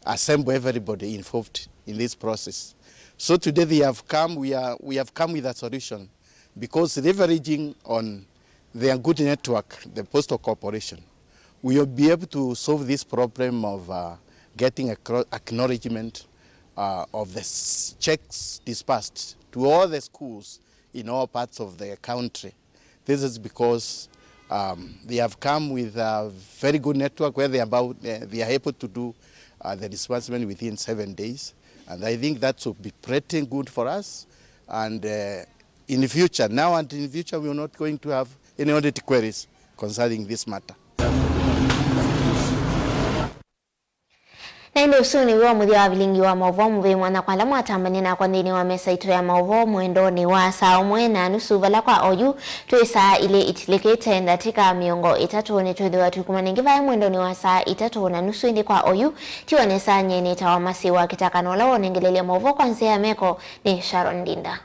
assemble everybody involved in this process. So today we have come with a solution, because leveraging on their good network, the Postal Corporation, we will be able to solve this problem of getting acknowledgement of the checks dispersed to all the schools in all parts of the country. This is because they have come with a very good network where they are able to do the disbursement within 7 days. And I think that will be pretty good for us. And in the future, now and in the future, we are not going to have any audit queries concerning this matter. Naende usuni wa muthia wa bilingi wa mauvo muve mwana kwa lamu atambani na kwa ndini wa mesa itu ya mauvo mwendoni wa saa umwe na nusu vala kwa oyu tuwe saa ile itilikete ndatika miongo 3 ni tuwe wa tukumaningiva ya mwendoni wa saa 3 na nusu indi kwa oyu tiwa nesa nye nita wa masi wa kitakanola wa nengelele mauvo kwa nzea meko ni Sharon Dinda.